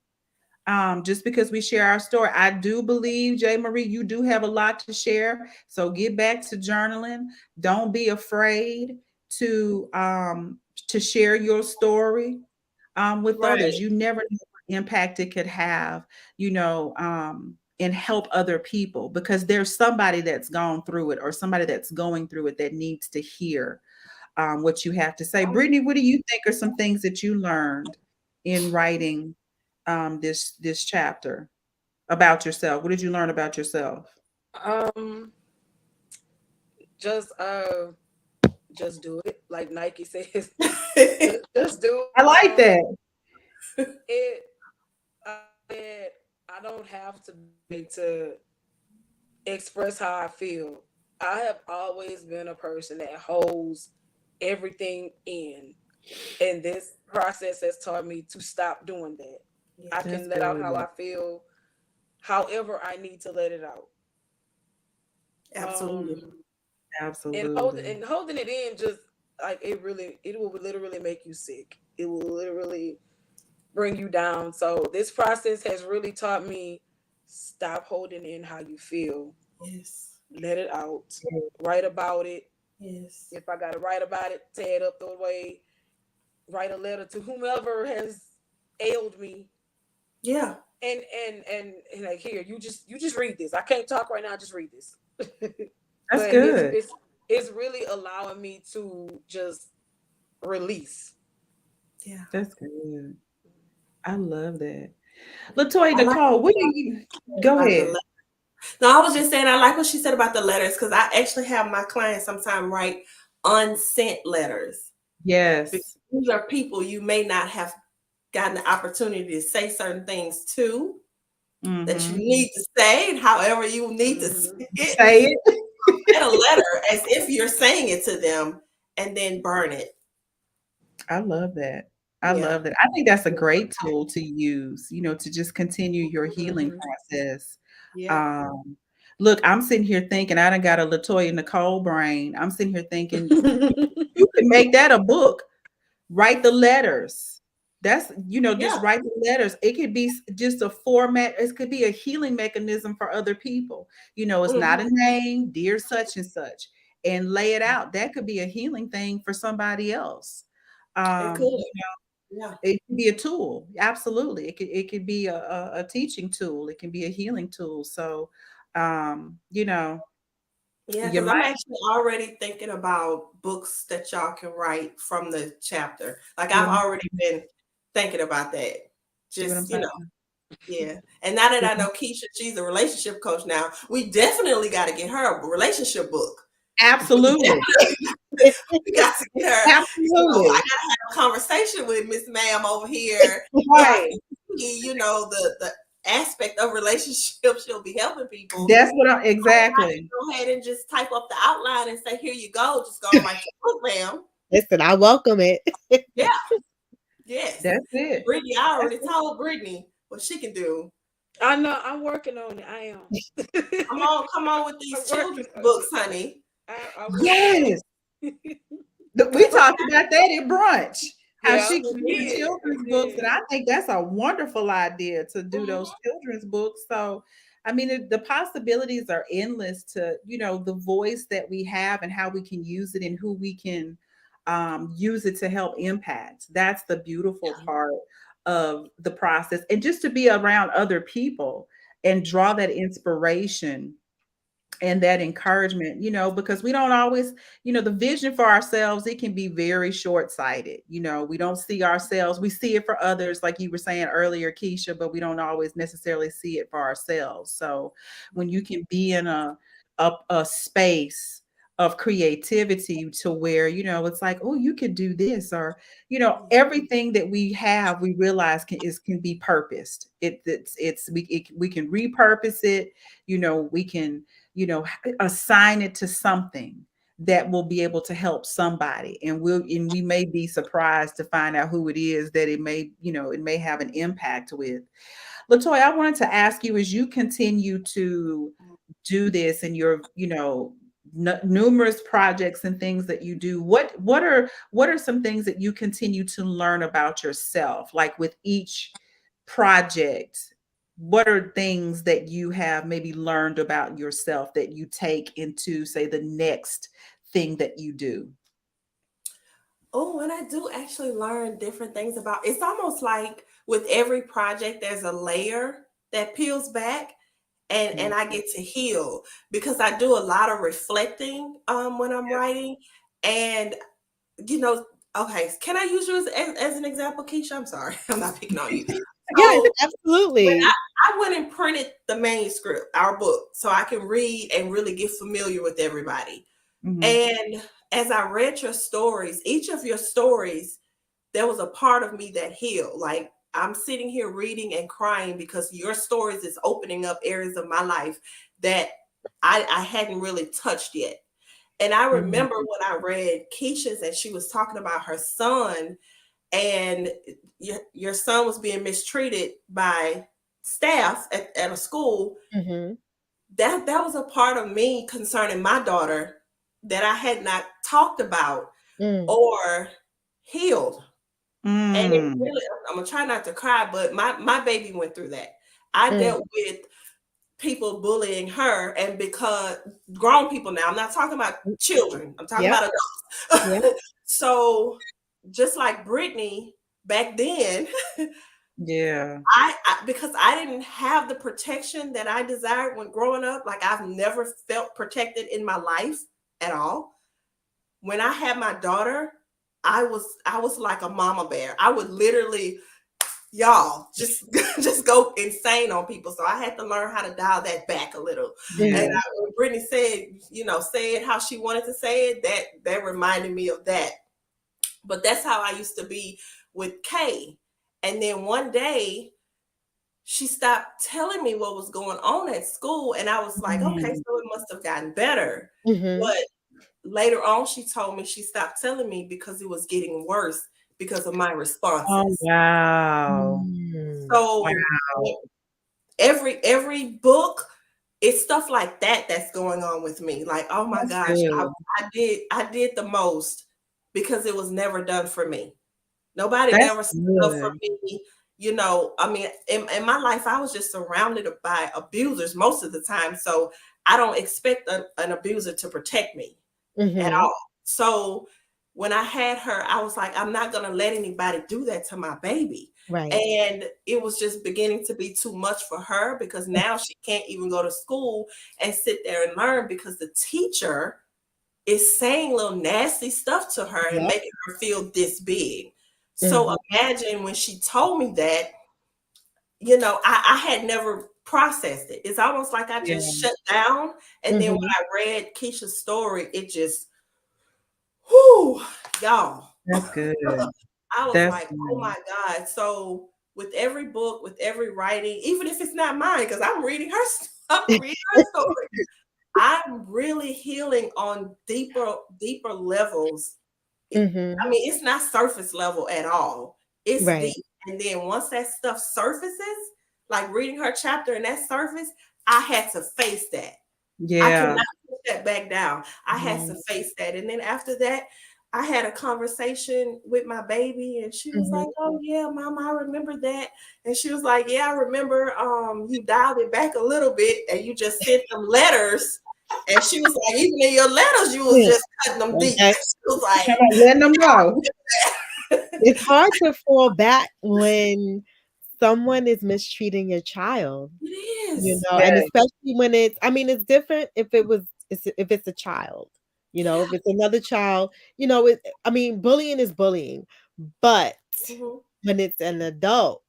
Speaker 2: Just because we share our story. I do believe, Jay Marie, you do have a lot to share. So get back to journaling. Don't be afraid to share your story with
Speaker 1: Right.
Speaker 2: others. You never know what impact it could have, and help other people because there's somebody that's gone through it or somebody that's going through it that needs to hear what you have to say. Brittany, what do you think are some things that you learned in writing this chapter about yourself? What did you learn about yourself?
Speaker 4: um just just do it. Like Nike says. Just do
Speaker 2: I
Speaker 4: it.
Speaker 2: like that.
Speaker 4: It said I don't have to be to express how I feel. I have always been a person that holds everything in. And this process has taught me to stop doing that.
Speaker 1: Yeah.
Speaker 4: I
Speaker 2: That's
Speaker 4: can let out how
Speaker 2: good.
Speaker 4: I feel however I need to let it out.
Speaker 1: Absolutely.
Speaker 4: And
Speaker 2: Absolutely.
Speaker 4: holding it in just like it will literally make you sick. It will literally bring you down. So this process has really taught me stop holding in how you feel.
Speaker 1: Yes.
Speaker 4: Let it out. Write about it.
Speaker 1: Yes.
Speaker 4: If I gotta write about it, tear it up, throw it away. write a letter to whomever has ailed me.
Speaker 1: Yeah.
Speaker 4: And like, here, you just read this. I can't talk right now, just read this.
Speaker 2: That's
Speaker 4: But
Speaker 2: good.
Speaker 4: it's really allowing me to just release.
Speaker 1: Yeah.
Speaker 2: That's good. I love that. Latoya
Speaker 1: I like
Speaker 2: Nicole, what do you go
Speaker 1: about the
Speaker 2: ahead?
Speaker 1: letter. No, I was just saying I like what she said about the letters because I actually have my clients sometimes write unsent letters. Because
Speaker 2: Yes.
Speaker 1: these are people you may not have gotten the opportunity to say certain things to that you
Speaker 2: Mm-hmm.
Speaker 1: need to say, however you need to say it.
Speaker 2: Say it.
Speaker 1: Write a letter as if you're saying it to them and then burn it.
Speaker 2: I love that. I
Speaker 1: Yeah.
Speaker 2: love that. I think that's a great tool to use, to just continue your healing
Speaker 4: Mhm.
Speaker 2: process.
Speaker 1: Yeah.
Speaker 2: Um, Look, I'm sitting here thinking I done got a Latoya Nicole brain. I'm sitting here thinking you can make that a book. Write the letters. That's, just
Speaker 1: Yeah.
Speaker 2: write the letters. It could be just a format. It could be a healing mechanism for other people. It's not
Speaker 1: Mhm.
Speaker 2: a name, dear such and such, and lay it out. That could be a healing thing for somebody else.
Speaker 1: It could.
Speaker 2: You
Speaker 1: Yeah.
Speaker 2: it can be a tool. Absolutely. It could be a teaching tool. It can be a healing tool. So, you know,
Speaker 1: Yeah,
Speaker 2: you
Speaker 1: because I'm
Speaker 2: might
Speaker 1: actually already thinking about books that y'all can write from the chapter. Like
Speaker 2: see
Speaker 1: I've
Speaker 2: what I'm
Speaker 1: already been thinking about that.
Speaker 2: see what I'm
Speaker 1: Just,
Speaker 2: saying.
Speaker 1: yeah. And now that I know Keisha, she's a relationship coach now, we definitely got to get her a relationship book.
Speaker 2: Absolutely.
Speaker 1: We got to get her, I
Speaker 2: Absolutely.
Speaker 1: got to have a conversation with Miss Ma'am over here so I
Speaker 2: Right.
Speaker 1: can see, the aspect of relationships she'll be helping people.
Speaker 2: That's what I
Speaker 1: I can
Speaker 2: exactly.
Speaker 1: go ahead and just type up the outline and say, here you go. Just go and write your book, ma'am.
Speaker 3: Listen, I welcome it.
Speaker 1: Yeah. Yes.
Speaker 2: That's it.
Speaker 1: Brittany, I
Speaker 2: That's
Speaker 1: already told Brittany what she can do.
Speaker 4: I know, I'm working on it. I am.
Speaker 1: Come on with
Speaker 4: I'm
Speaker 1: these
Speaker 4: working
Speaker 1: children's
Speaker 4: on
Speaker 1: books,
Speaker 4: it.
Speaker 1: honey.
Speaker 4: I'm working on
Speaker 2: yes.
Speaker 4: it.
Speaker 2: We talked about that at brunch. How
Speaker 4: Yeah,
Speaker 2: she
Speaker 1: We
Speaker 2: can do
Speaker 1: did.
Speaker 2: children's
Speaker 1: We
Speaker 2: books, and
Speaker 1: did.
Speaker 2: I think that's a wonderful idea to do those
Speaker 1: Mhm.
Speaker 2: children's books. So, I mean, the possibilities are endless to the voice that we have and how we can use it and who we can use it to help impact. That's the beautiful part of the process, and just to be around other people and draw that inspiration and that encouragement, because we don't always, the vision for ourselves, it can be very short-sighted. We don't see ourselves, we see it for others, like you were saying earlier, Keisha, but we don't always necessarily see it for ourselves. So when you can be in a space of creativity to where, it's like, oh, you could do this, or, everything that we have, we realize can be purposed. We can repurpose it, we can assign it to something that will be able to help somebody, and we may be surprised to find out who it is that it may have an impact with. Latoya, I wanted to ask you, as you continue to do this and your numerous projects and things that you do, what are some things that you continue to learn about yourself, like with each project? What are things that you have maybe learned about yourself that you take into, say, the next thing that you do?
Speaker 1: Oh, and I do actually learn different things about it's almost like with every project, there's a layer that peels back and I get to heal because I do a lot of reflecting when I'm writing. And you know, okay, can I use you as an example, Keisha? I'm sorry, I'm not picking on you.
Speaker 3: Yes,
Speaker 1: So when
Speaker 3: absolutely.
Speaker 1: I went and printed the manuscript, our book, so I can read and really get familiar with everybody.
Speaker 2: Mhm.
Speaker 1: And as I read your stories, each of your stories, there was a part of me that healed. Like I'm sitting here reading and crying because your stories is opening up areas of my life that I hadn't really touched yet. And I
Speaker 2: Mhm.
Speaker 1: remember when I read Keisha's and she was talking about her son, and your son was being mistreated by staff at a school.
Speaker 3: Mhm.
Speaker 1: That was a part of me concerning my daughter that I had not talked about
Speaker 3: Mm,
Speaker 1: or healed. And it
Speaker 2: Mm.
Speaker 1: really, I'm gonna try not to cry, but my baby went through that. I
Speaker 3: mm.
Speaker 1: dealt with people bullying her, and because grown people now, I'm not talking about children, I'm talking
Speaker 3: Yep,
Speaker 1: about
Speaker 3: yep.
Speaker 1: adults. So just like Brittany back then,
Speaker 2: Yeah.
Speaker 1: because I didn't have the protection that I desired when growing up. Like I've never felt protected in my life at all. When I had my daughter, I was like a mama bear. I would literally, y'all, just just go insane on people. So I had to learn how to dial that back a little. And
Speaker 2: Yeah.
Speaker 1: when Brittany said, say it how she wanted to say it, that reminded me of that. But that's how I used to be with Kay. And then one day she stopped telling me what was going on at school. And I was like, okay,
Speaker 2: Mm.
Speaker 1: so it must have gotten better.
Speaker 3: Mhm.
Speaker 1: But later on, she told me she stopped telling me because it was getting worse because of my
Speaker 2: Oh,
Speaker 1: responses.
Speaker 2: wow.
Speaker 3: Mm.
Speaker 1: So
Speaker 2: Wow.
Speaker 1: every book, it's stuff like that that's going on with me. Like, oh my
Speaker 2: That's
Speaker 1: gosh,
Speaker 2: good.
Speaker 1: I did the most because it was never done for me. Nobody
Speaker 2: That's
Speaker 1: never stood up for
Speaker 2: good.
Speaker 1: me. I mean, in my life, I was just surrounded by abusers most of the time. So I don't expect an abuser to protect me at
Speaker 3: Mhm.
Speaker 1: all. So when I had her, I was like, I'm not going to let anybody do that to my baby.
Speaker 3: Right.
Speaker 1: And it was just beginning to be too much for her because now she can't even go to school and sit there and learn because the teacher is saying little nasty stuff to her and
Speaker 3: Yep.
Speaker 1: making her feel this big. So
Speaker 3: Mhm.
Speaker 1: imagine when she told me that, I had never processed it. It's almost like I
Speaker 2: Yeah.
Speaker 1: just shut down. And then when
Speaker 3: Mhm.
Speaker 1: I read Keisha's story, it just, whoo, y'all.
Speaker 2: That's good.
Speaker 1: I was
Speaker 2: That's
Speaker 1: like, oh
Speaker 2: good.
Speaker 1: my God. So with every book, with every writing, even if it's not mine, because I'm reading her, I'm reading her story. I'm really healing on deeper levels.
Speaker 3: Mhm.
Speaker 1: I mean, it's not surface level at all. It's
Speaker 3: Right.
Speaker 1: deep. And then once that stuff surfaces, like reading her chapter and that surface, I had to face that. I
Speaker 2: Yeah.
Speaker 1: cannot put that back down. I had to
Speaker 3: Mhm.
Speaker 1: face that. And then after that, I had a conversation with my baby and she was
Speaker 3: Mhm.
Speaker 1: like, "Oh yeah, mama, I remember that." And she was like, "Yeah, I remember you dialed it back a little bit and you just sent them letters." And she was like, "Even in your letters, you was
Speaker 3: Yeah.
Speaker 1: just cutting them deep."
Speaker 3: And
Speaker 1: She was like,
Speaker 2: Come on, letting them go.
Speaker 3: it's hard to fall back when someone is mistreating your child,
Speaker 1: "It is."
Speaker 3: and
Speaker 2: Yes.
Speaker 3: especially when I mean, it's different if it's a child, if it's another child, I mean, bullying is bullying, but
Speaker 1: Mhm.
Speaker 3: when it's an adult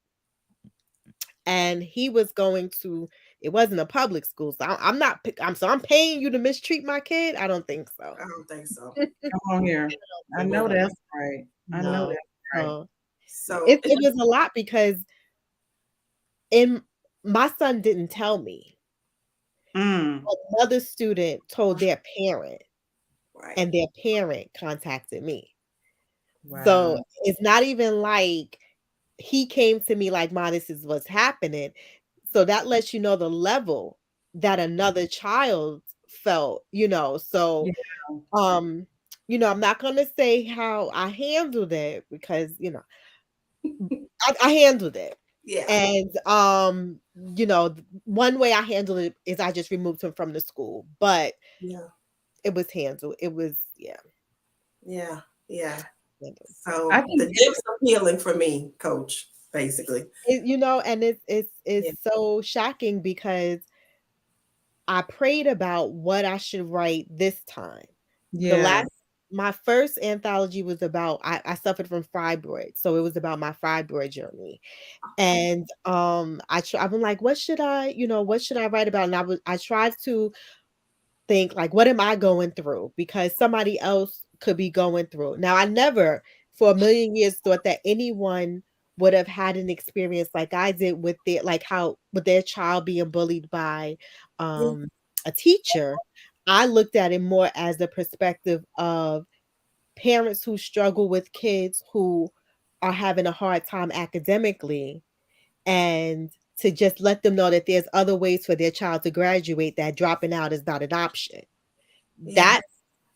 Speaker 3: and he was going to, it wasn't a public school, so I'm not, I'm paying you to mistreat my kid. I don't think so.
Speaker 1: I don't think so.
Speaker 2: Come on here. I
Speaker 3: Think
Speaker 2: know
Speaker 3: so.
Speaker 2: that's right. I know
Speaker 3: No.
Speaker 2: that's right.
Speaker 3: So
Speaker 1: So
Speaker 3: it was a lot because in my son didn't tell me.
Speaker 2: Mm.
Speaker 3: Another student told their parent,
Speaker 1: right.
Speaker 3: and their parent contacted me. So
Speaker 2: Wow.
Speaker 3: it's not even like he came to me like, "Ma, this is what's happening." So that lets you know the level that another child felt, So,
Speaker 2: Yeah.
Speaker 3: um, I'm not gonna say how I handled it because, I handled it.
Speaker 1: Yeah.
Speaker 3: And one way I handled it is I just removed him from the school, but
Speaker 1: Yeah.
Speaker 3: it was handled. It was, yeah.
Speaker 1: Yeah. Yeah.
Speaker 3: Handled.
Speaker 2: I
Speaker 1: So
Speaker 2: think
Speaker 1: the depths of healing for me, coach, basically.
Speaker 3: And it's
Speaker 1: Yeah.
Speaker 3: so shocking because I prayed about what I should write this time. The
Speaker 2: yeah.
Speaker 3: last My first anthology was about I suffered from fibroids, so it was about my fibroid journey. And I'm like, what should I write about? And I tried to think like, what am I going through? Because somebody else could be going through. Now, I never for a million years thought that anyone would have had an experience like I did with how with their child being bullied by
Speaker 1: Yeah.
Speaker 3: a teacher. I looked at it more as the perspective of parents who struggle with kids who are having a hard time academically, and to just let them know that there's other ways for their child to graduate, that dropping out is not an option.
Speaker 1: Yeah.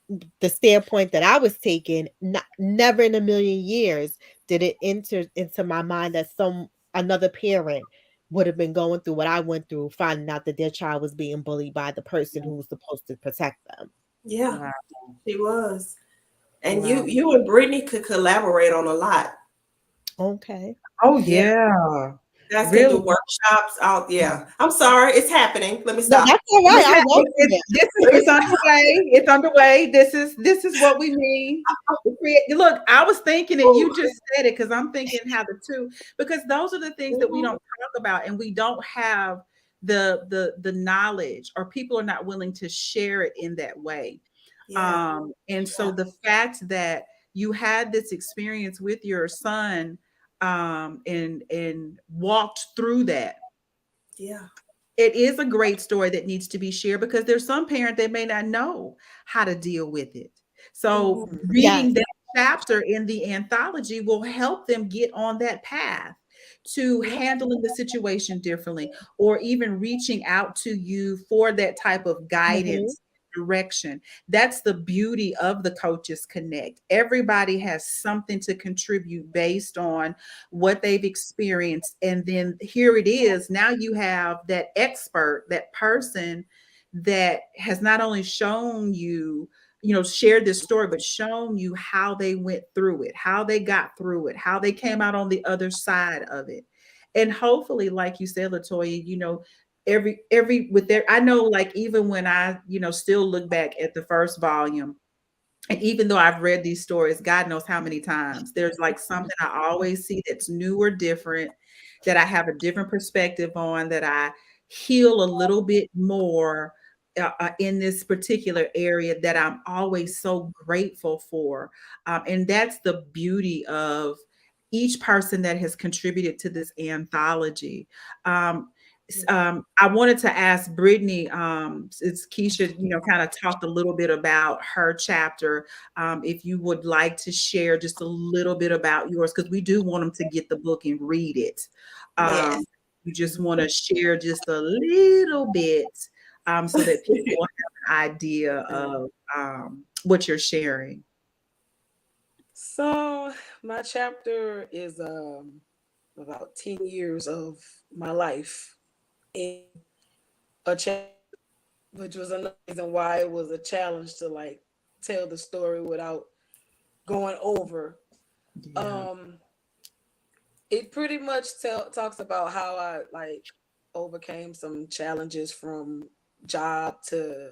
Speaker 3: That's the standpoint that I was taking. Never in a million years did it enter into my mind that another parent would have been going through what I went through, finding out that their child was being bullied by the person who was supposed to protect them.
Speaker 1: Yeah.
Speaker 2: Wow.
Speaker 1: She was. And
Speaker 2: Wow.
Speaker 1: you and Brittany could collaborate on a lot.
Speaker 3: Okay.
Speaker 2: Oh
Speaker 1: Yeah,
Speaker 2: yeah.
Speaker 1: you guys can do
Speaker 2: Really?
Speaker 1: workshops out. Yeah, I'm sorry, it's happening. Let me
Speaker 3: No,
Speaker 1: stop.
Speaker 3: that's all right. I
Speaker 2: It,
Speaker 3: welcome it.
Speaker 2: it's underway. It's underway. This is what we need. Look, I was thinking, and you just said it because I'm thinking how the two, because those are the things that we
Speaker 1: Mhm.
Speaker 2: don't talk about, and we don't have the knowledge, or people are not willing to share it in that way.
Speaker 1: Yeah,
Speaker 2: And so
Speaker 1: yeah,
Speaker 2: the fact that you had this experience with your son, and walked through that,
Speaker 1: yeah.
Speaker 2: it is a great story that needs to be shared, because there's some parent that may not know how to deal with it. So
Speaker 1: Mhm.
Speaker 2: reading
Speaker 3: Yes.
Speaker 2: that chapter in the anthology will help them get on that path to
Speaker 1: Yeah,
Speaker 2: handling the situation differently, or even reaching out to you for that type of
Speaker 3: Hmm.
Speaker 2: guidance, direction. That's the beauty of the Coaches Connect. Everybody has something to contribute based on what they've experienced. And then here it is. Now you have that expert, that person that has not only shown you, shared this story, but shown you how they went through it, how they got through it, how they came out on the other side of it. And hopefully, like you said, Latoya, every with their, I know, like, even when I, still look back at the first volume, and even though I've read these stories, God knows how many times, there's like something I always see that's new or different, that I have a different perspective on, that I heal a little bit more in this particular area, that I'm always so grateful for. And that's the beauty of each person that has contributed to this anthology. Um, I wanted to ask Brittany, since Keisha, kind of talked a little bit about her chapter, if you would like to share just a little bit about yours, because we do want them to get the book and read it.
Speaker 1: yes.
Speaker 2: Um, you just want to share just a little bit, so that people will have an idea of what you're sharing.
Speaker 4: So my chapter is about 10 years of my life in a chapter, which was another reason why it was a challenge to like tell the story without going over.
Speaker 2: Yeah,
Speaker 4: Um, it pretty much talks about how I like overcame some challenges, from job to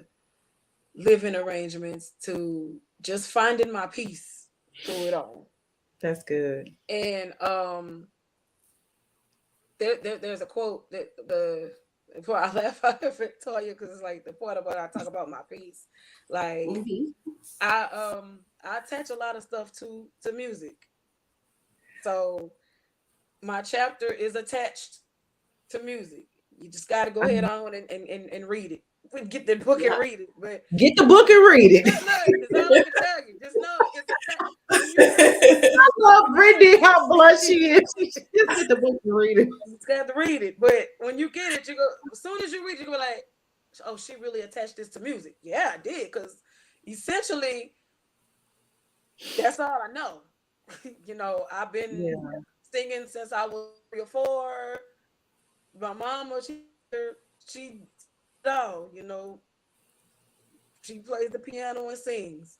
Speaker 4: living arrangements to just finding my peace through it all.
Speaker 2: that's good.
Speaker 4: And there's a quote that the before I left out of Victoria, because it's like the part about I talk about my peace. Like
Speaker 1: Mhm.
Speaker 4: I attach a lot of stuff to music. So my chapter is attached to music. You just got to go ahead on and read it. Get the book and
Speaker 1: Yeah.
Speaker 4: read it. But
Speaker 2: Get the book and read it.
Speaker 4: just look, that's all I can tell you. Just know it's attached. When you get it,
Speaker 2: I love
Speaker 4: when you get
Speaker 2: Brittany,
Speaker 4: it,
Speaker 2: how blunt she is. She just get the book and read it.
Speaker 4: you just got to read it. But when you get it, you go, as soon as you read it, you go like, oh, she really attached this to music. Yeah, I did. Because essentially, that's all I know. I've been
Speaker 2: Yeah.
Speaker 4: singing since I was 3 or 4. My mama, she oh, she plays the piano and sings.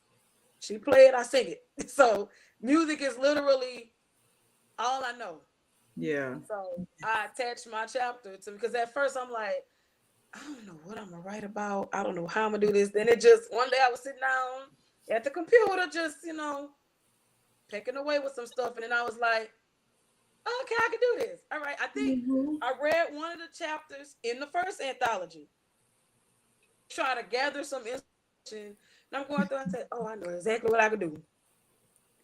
Speaker 4: She play it, I sing it. So music is literally all I know.
Speaker 2: Yeah.
Speaker 4: So I attach my chapter to, because at first I'm like, I don't know what I'm gonna write about. I don't know how I'm gonna do this. Then it just one day I was sitting down at the computer, just picking away with some stuff, and then I was like, okay, I can do this. All right. I think
Speaker 1: Mhm.
Speaker 4: I read one of the chapters in the first anthology, try to gather some inspiration. And I'm going through, I said, oh, I know exactly what I could do.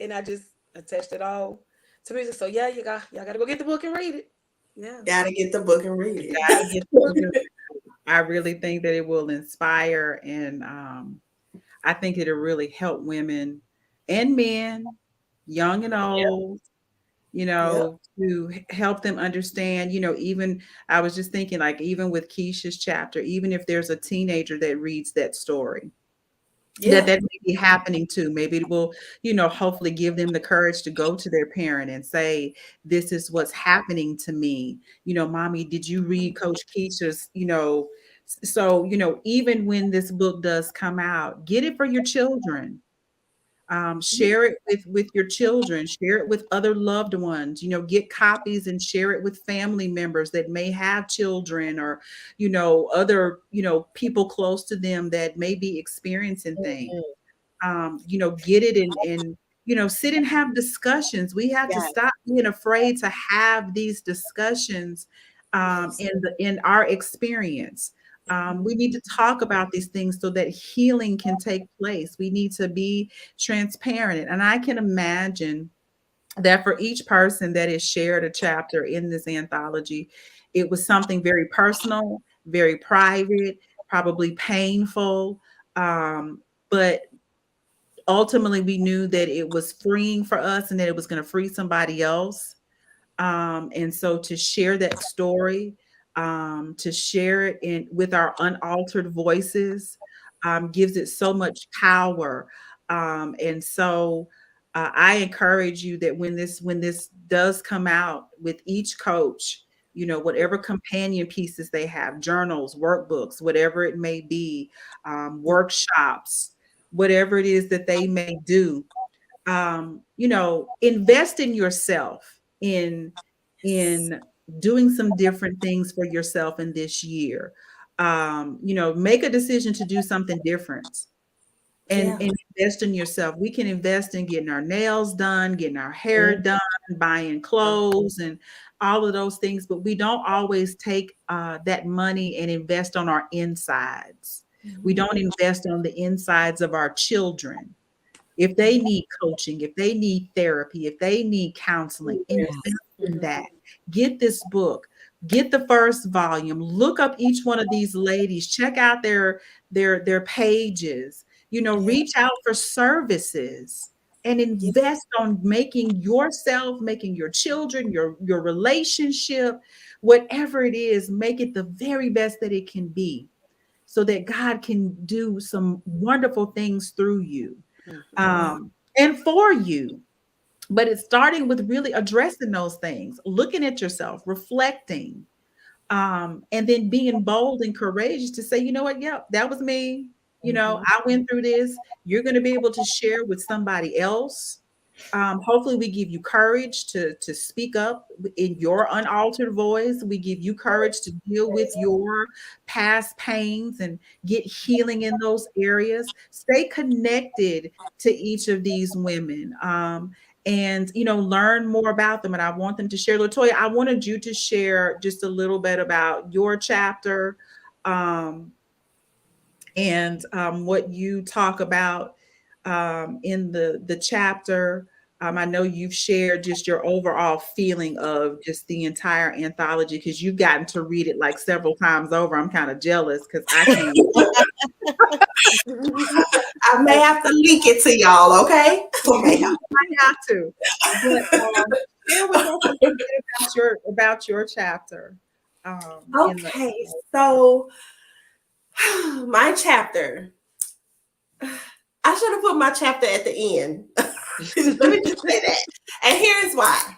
Speaker 4: And I just attached it all to music. So yeah, y'all gotta go get the book and read it. Yeah.
Speaker 1: Gotta get the book and read
Speaker 2: You
Speaker 1: it.
Speaker 2: gotta get the book and read it. I really think that it will inspire, and I think it'll really help women and men, young and old,
Speaker 1: Yep.
Speaker 2: to help them understand, even I was just thinking, like, even with Keisha's chapter, even if there's a teenager that reads that story, that
Speaker 1: Yeah.
Speaker 2: that may be happening too. Maybe it will, hopefully give them the courage to go to their parent and say, this is what's happening to me. Mommy, did you read Coach Keisha's, so, even when this book does come out, get it for your children. Share it with your children, share it with other loved ones, get copies and share it with family members that may have children, or other people close to them that may be experiencing things. Get it and sit and have discussions. We have to
Speaker 3: Yes.
Speaker 2: stop being afraid to have these discussions
Speaker 1: Yes.
Speaker 2: in our experience. We need to talk about these things so that healing can take place. We need to be transparent. And I can imagine that for each person that is shared a chapter in this anthology, it was something very personal, very private, probably painful. But ultimately, we knew that it was freeing for us and that it was going to free somebody else. And so to share that story, to share it with our unaltered voices, gives it so much power. And so I encourage you that when this does come out with each coach, whatever companion pieces they have, journals, workbooks, whatever it may be, workshops, whatever it is that they may do, invest in yourself in doing some different things for yourself in this year. Make a decision to do something different
Speaker 1: Yeah.
Speaker 2: and invest in yourself. We can invest in getting our nails done, getting our hair done, buying clothes, and all of those things, but we don't always take that money and invest on our insides. We don't invest on the insides of our children. If they need coaching, if they need therapy, if they need counseling, invest in that. Get this book, get the first volume, look up each one of these ladies, check out their pages, reach out for services and
Speaker 1: Yeah.
Speaker 2: invest on making yourself, making your children, your relationship, whatever it is, make it the very best that it can be so that God can do some wonderful things through you and for you. But it's starting with really addressing those things, looking at yourself, reflecting, and then being bold and courageous to say, you know what, yep, that was me. I went through this. You're going to be able to share with somebody else. Hopefully, we give you courage to speak up in your unaltered voice. We give you courage to deal with your past pains and get healing in those areas. Stay connected to each of these women. And learn more about them. And I want them to share. Latoya, I wanted you to share just a little bit about your chapter, and what you talk about in the chapter. I know you've shared just your overall feeling of just the entire anthology because you've gotten to read it like several times over. I'm kind of jealous because I can't.
Speaker 1: I may have to leak it to y'all, okay?
Speaker 2: Okay, I have to. But share with us a little bit about your chapter.
Speaker 1: Okay, so my chapter. I should have put my chapter at the end. Let me just say that. And here's why.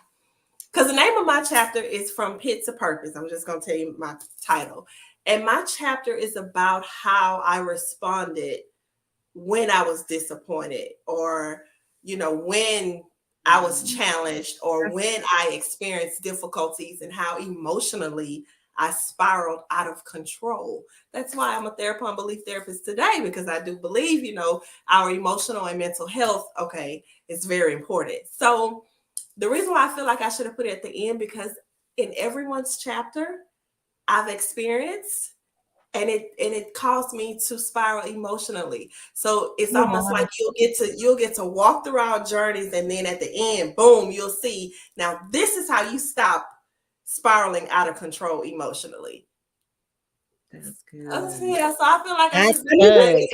Speaker 1: Because the name of my chapter is From Pit to Purpose. I'm just going to tell you my title. And my chapter is about how I responded when I was disappointed, or, when I was challenged, or when I experienced difficulties, and how emotionally I spiraled out of control. That's why I'm a therapist and belief therapist today, because I do believe, our emotional and mental health, okay, is very important. So the reason why I feel like I should have put it at the end, because in everyone's chapter, I've experienced, and it caused me to spiral emotionally. So it's almost like you'll get to walk through our journeys, and then at the end, boom, you'll see, now this is how you stop spiraling out of control emotionally.
Speaker 2: That's good.
Speaker 1: Yeah, so I feel like
Speaker 3: That's good.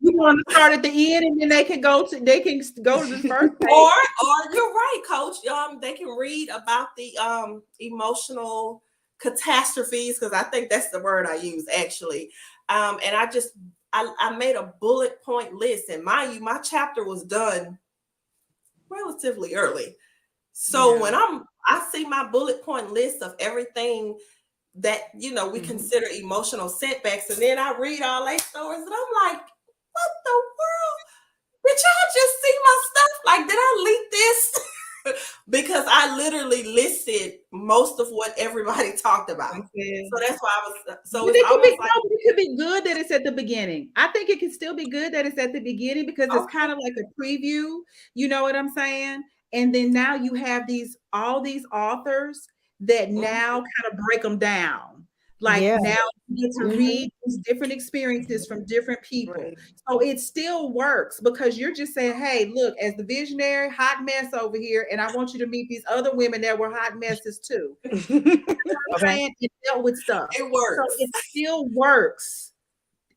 Speaker 2: You want to start at the end, and then they can go to the first page.
Speaker 1: Or you're right, Coach. They can read about the emotional catastrophes, because I think that's the word I use actually. And I made a bullet point list, and mind you, my chapter was done relatively early. So when I see my bullet point list of everything that we consider emotional setbacks, and then I read all their stories, and I'm like, what the world? did y'all just see my stuff? Like, did I leak this? Because I literally listed most of what everybody talked about.
Speaker 2: Okay.
Speaker 1: So that's why I was, so
Speaker 2: But
Speaker 1: it's
Speaker 2: it could be
Speaker 1: almost like,
Speaker 2: no, but it could be good that it's at the beginning. I think it can still be good that it's at the beginning because it's
Speaker 1: okay,
Speaker 2: kind of like a preview. You know what I'm saying? And then now you have all these authors that
Speaker 1: mhm,
Speaker 2: now kind of break them down. Like
Speaker 3: Yeah.
Speaker 2: now you get to
Speaker 1: okay,
Speaker 2: read these different experiences from different people.
Speaker 4: Right.
Speaker 2: So it still works because you're just saying, hey, look, as the visionary, hot mess over here, and I want you to meet these other women that were hot messes too.
Speaker 3: Okay.
Speaker 2: Saying it dealt with stuff.
Speaker 1: it
Speaker 2: So
Speaker 1: works.
Speaker 2: it still works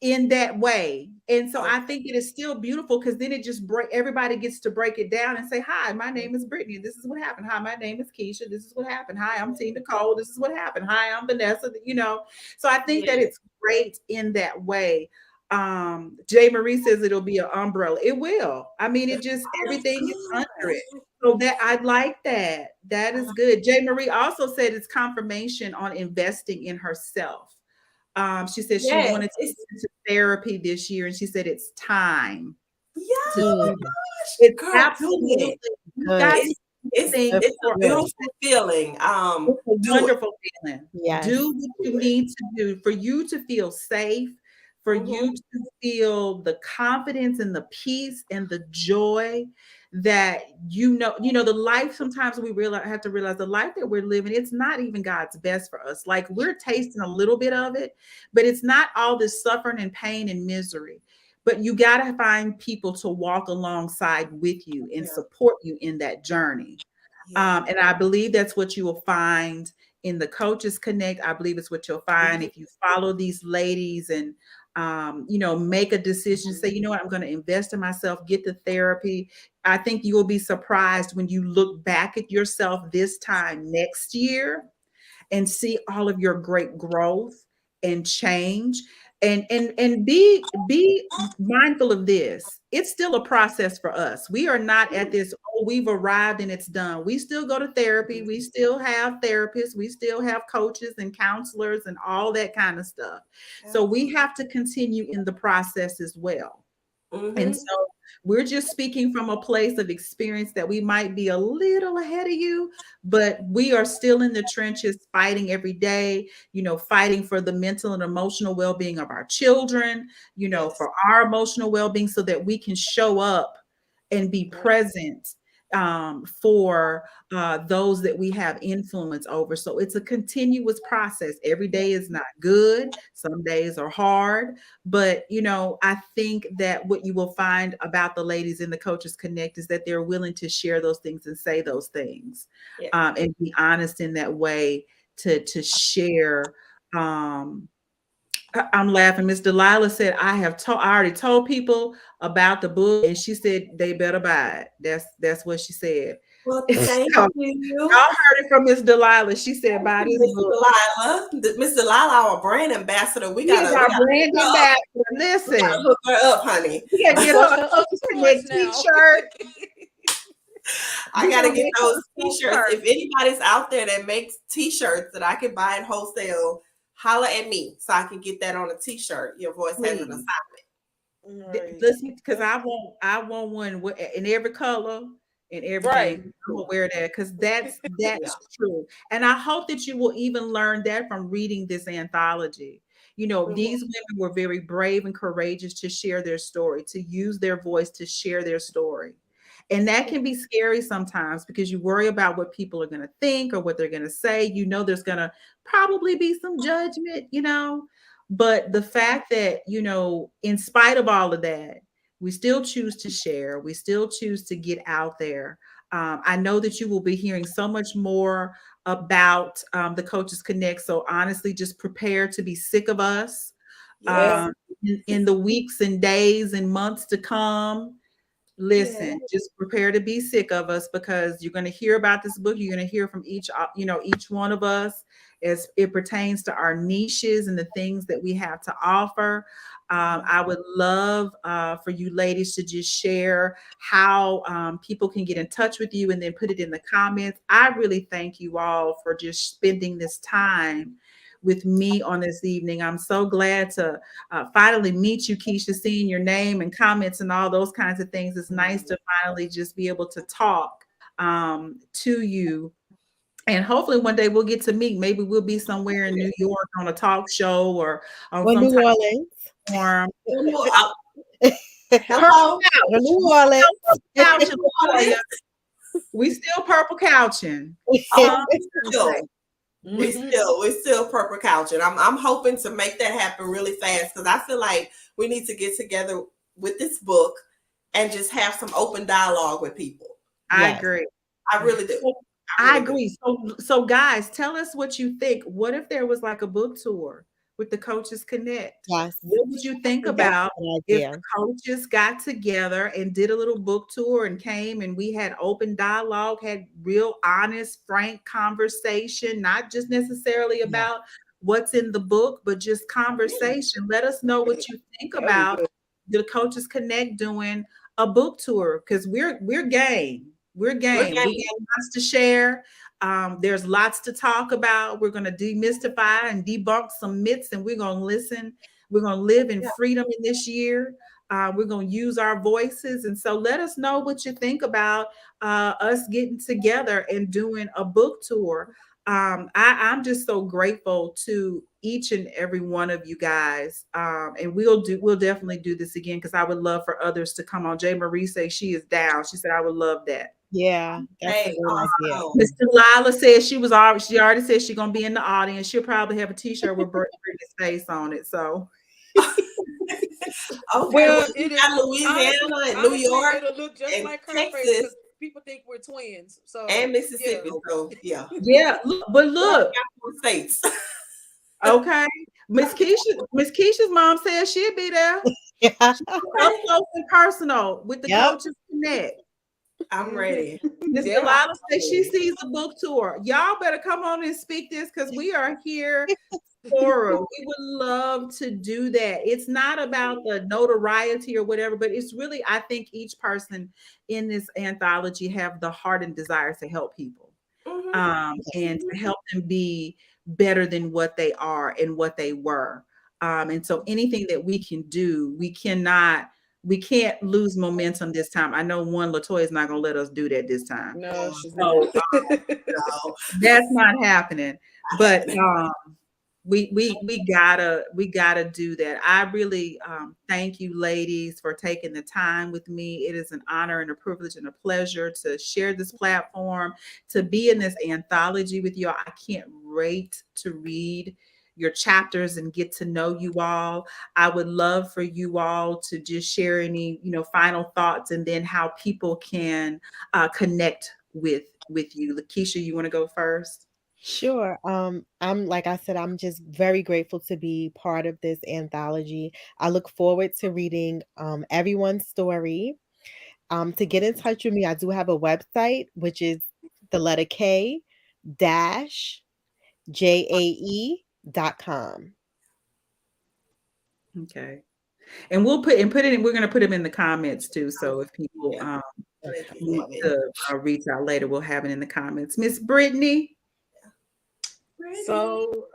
Speaker 2: in that way. And so
Speaker 1: Okay.
Speaker 2: I think it is still beautiful because then it just everybody gets to break it down and say, hi, my name is Brittany. This is what happened. Hi, my name is Keisha. This is what happened. Hi, I'm Tina Nicole. This is what happened. Hi, I'm Vanessa. You know, so I think that
Speaker 1: Yeah.
Speaker 2: it's great in that way. Jay Marie says it'll be an umbrella. It will. I mean, it just
Speaker 1: Oh, that's
Speaker 2: everything is under it.
Speaker 1: good.
Speaker 2: So that I like that. That
Speaker 1: I
Speaker 2: is
Speaker 1: like-
Speaker 2: good. Jay Marie also said it's confirmation on investing in herself. She said she
Speaker 1: Yes,
Speaker 2: wanted to
Speaker 1: it's,
Speaker 2: get into therapy this year, and she said it's time
Speaker 1: yeah,
Speaker 2: to
Speaker 1: oh my
Speaker 3: Mm,
Speaker 2: do it.
Speaker 1: gosh,
Speaker 2: It's
Speaker 1: girl, do
Speaker 2: absolutely
Speaker 1: it.
Speaker 2: you
Speaker 3: good.
Speaker 2: got to
Speaker 1: It's
Speaker 2: do
Speaker 1: it's
Speaker 2: things
Speaker 3: Good
Speaker 1: it's
Speaker 2: for
Speaker 1: a
Speaker 3: for you.
Speaker 1: beautiful feeling.
Speaker 2: it's a
Speaker 1: Do it.
Speaker 2: wonderful feeling.
Speaker 3: Yes.
Speaker 2: Do what
Speaker 1: Do
Speaker 2: you
Speaker 1: it.
Speaker 2: need to do for you to feel safe, for
Speaker 1: Mm-hmm.
Speaker 2: you to feel the confidence and the peace and the joy that the life sometimes we have to realize the life that we're living, it's not even God's best for us. Like we're tasting a little bit of it, but it's not all this suffering and pain and misery. But you got to find people to walk alongside with you and
Speaker 1: Yeah.
Speaker 2: support you in that journey.
Speaker 1: Yeah.
Speaker 2: And I believe that's what you will find in the Coaches Connect. I believe it's what you'll find
Speaker 1: Mm-hmm.
Speaker 2: if you follow these ladies and, make a decision, say, you know what, I'm going to invest in myself, get the therapy. I think you will be surprised when you look back at yourself this time next year and see all of your great growth and change, and be mindful of this. It's still a process for us. We are not at this, oh, we've arrived and it's done. We still go to therapy, we still have therapists, we still have coaches and counselors and all that kind of stuff. So we have to continue in the process as well. And
Speaker 1: Mm-hmm.
Speaker 2: so we're just speaking from a place of experience that we might be a little ahead of you, but we are still in the trenches fighting every day, fighting for the mental and emotional well being of our children,
Speaker 1: Yes.
Speaker 2: for our emotional well being so that we can show up and be
Speaker 1: Yeah.
Speaker 2: present for those that we have influence over. So it's a continuous process. Every day is not good, some days are hard. But, I think that what you will find about the ladies in the Coaches Connect is that they're willing to share those things and say those things,
Speaker 1: Yeah.
Speaker 2: and be honest in that way to share. Um, I'm laughing. Miss Delilah said, I already told people about the book, and she said they better buy it. That's what she said.
Speaker 1: Well, thank
Speaker 2: So,
Speaker 1: you.
Speaker 2: y'all heard it from Miss Delilah. She said,
Speaker 1: Thank
Speaker 2: buy
Speaker 1: you,
Speaker 2: this
Speaker 1: Miss
Speaker 2: book.
Speaker 1: Delilah. Miss Delilah, our brand ambassador. We
Speaker 2: She is
Speaker 1: gotta
Speaker 2: our
Speaker 1: hook
Speaker 2: brand
Speaker 1: her up.
Speaker 2: ambassador.
Speaker 1: We gotta
Speaker 2: Listen,
Speaker 1: hook her up, honey.
Speaker 2: we gotta get her
Speaker 4: Hook
Speaker 2: a
Speaker 4: her up
Speaker 2: Coaches
Speaker 4: too much
Speaker 2: Connect
Speaker 4: now.
Speaker 2: t-shirt.
Speaker 1: I
Speaker 2: We
Speaker 1: gotta
Speaker 2: gonna
Speaker 1: get
Speaker 2: make her
Speaker 1: those
Speaker 2: a
Speaker 1: t-shirts.
Speaker 2: t-shirt.
Speaker 1: If anybody's out there that makes t-shirts that I can buy at wholesale, holla at me so I can get that on a t-shirt. Your voice has an
Speaker 2: Please.
Speaker 1: assignment.
Speaker 4: Right.
Speaker 2: Listen, because I want one in every color and everything.
Speaker 4: Right.
Speaker 2: I'm gonna wear that because that's
Speaker 1: Yeah.
Speaker 2: true. And I hope that you will even learn that from reading this anthology.
Speaker 1: Mhm.
Speaker 2: These women were very brave and courageous to share their story, to use their voice to share their story. And that can be scary sometimes because you worry about what people are going to think or what they're going to say. There's going to probably be some judgment. But the fact that, in spite of all of that, we still choose to share, we still choose to get out there. I know that you will be hearing so much more about the Coaches Connect. So honestly, just prepare to be sick of us
Speaker 1: Yes.
Speaker 2: um, in the weeks and days and months to come.
Speaker 1: Yes.
Speaker 2: Listen, just prepare to be sick of us because you're going to hear about this book. You're going to hear from each one of us as it pertains to our niches and the things that we have to offer. I would love for you ladies to just share how people can get in touch with you and then put it in the comments. I really thank you all for just spending this time with me on this evening. I'm so glad to finally meet you, Keisha, seeing your name and comments and all those kinds of things. It's nice to finally just be able to talk to you. And hopefully one day we'll get to meet. Maybe we'll be somewhere in New York on a talk show or on
Speaker 3: Or
Speaker 2: some
Speaker 3: New
Speaker 2: type
Speaker 3: Orleans.
Speaker 2: of forum.
Speaker 1: Hello.
Speaker 3: Or New Orleans.
Speaker 2: Couching, Latoya. We still purple couching.
Speaker 1: Oh,
Speaker 2: Some
Speaker 1: we're still purple couching. I'm hoping to make that happen really fast because I feel like we need to get together with this book and just have some open dialogue with people.
Speaker 2: I
Speaker 3: Yes.
Speaker 2: agree.
Speaker 1: I really do.
Speaker 2: I agree. So guys, tell us what you think. What if there was like a book tour with the Coaches Connect?
Speaker 3: Yes.
Speaker 2: What would you think
Speaker 3: That's
Speaker 2: about
Speaker 3: an
Speaker 2: if
Speaker 3: idea.
Speaker 2: the coaches got together and did a little book tour and came and we had open dialogue, had real honest, frank conversation, not just necessarily about what's in the book, but just conversation. Let us know what you think about the Coaches Connect doing a book tour because we're game. We're game. We got lots to share. There's lots to talk about. We're going to demystify and debunk some myths, and we're going to listen. We're going to live in freedom in this year. We're going to use our voices. And so let us know what you think about us getting together and doing a book tour. I'm just so grateful to each and every one of you guys. And we'll definitely do this again because I would love for others to come on. Jay Marie says she is down. She said, I would love that.
Speaker 3: Yeah, that's a good idea.
Speaker 2: Miss Delilah says she already said she's gonna be in the audience. She'll probably have a t-shirt with Brittany's face on it. So
Speaker 1: well, it is Louisiana and New York.
Speaker 4: It'll look just
Speaker 1: and
Speaker 4: like her
Speaker 1: Texas,
Speaker 4: face because people think we're twins. So
Speaker 1: and Mississippi. So
Speaker 2: yeah. Look,
Speaker 1: states.
Speaker 2: Okay. Miss Keisha's mom says she'll be there.
Speaker 3: Yeah.
Speaker 2: Up close and personal with the Coaches Connect.
Speaker 1: I'm ready.
Speaker 2: Miss Delilah says she sees a book tour. Y'all better come on and speak this because we are here for it. We would love to do that. It's not about the notoriety or whatever, but it's really, I think each person in this anthology have the heart and desire to help people and to help them be better than what they are and what they were. And so anything that we can do, we can't lose momentum this time. I know Latoya is not going to let us do that this time.
Speaker 4: No, she's not.
Speaker 2: No, that's not happening. But we gotta do that. I really thank you, ladies, for taking the time with me. It is an honor and a privilege and a pleasure to share this platform, to be in this anthology with you. I can't wait to read your chapters and get to know you all. I would love for you all to just share any, final thoughts and then how people can connect with you. Lakeisha, you want to go first?
Speaker 3: Sure. I'm like I said, I'm just very grateful to be part of this anthology. I look forward to reading everyone's story. To get in touch with me, I do have a website, which is the letter K dash JAE.com.
Speaker 2: Okay. And we're going to put them in the comments too. So if people need to reach out later, we'll have it in the comments. Miss Brittany.
Speaker 4: So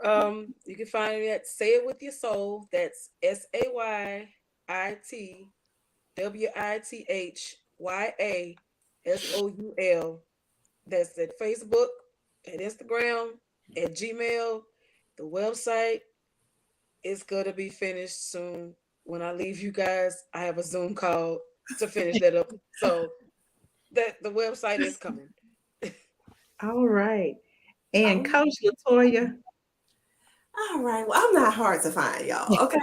Speaker 4: you can find me at Say It With Your Soul. That's SAYITWITHYASOUL. That's at Facebook, at Instagram, at Gmail. The website is gonna be finished soon. When I leave you guys, I have a Zoom call to finish that up. So that the website is coming.
Speaker 2: All right. And Coach Latoya.
Speaker 1: All right. Well, I'm not hard to find, y'all. Okay.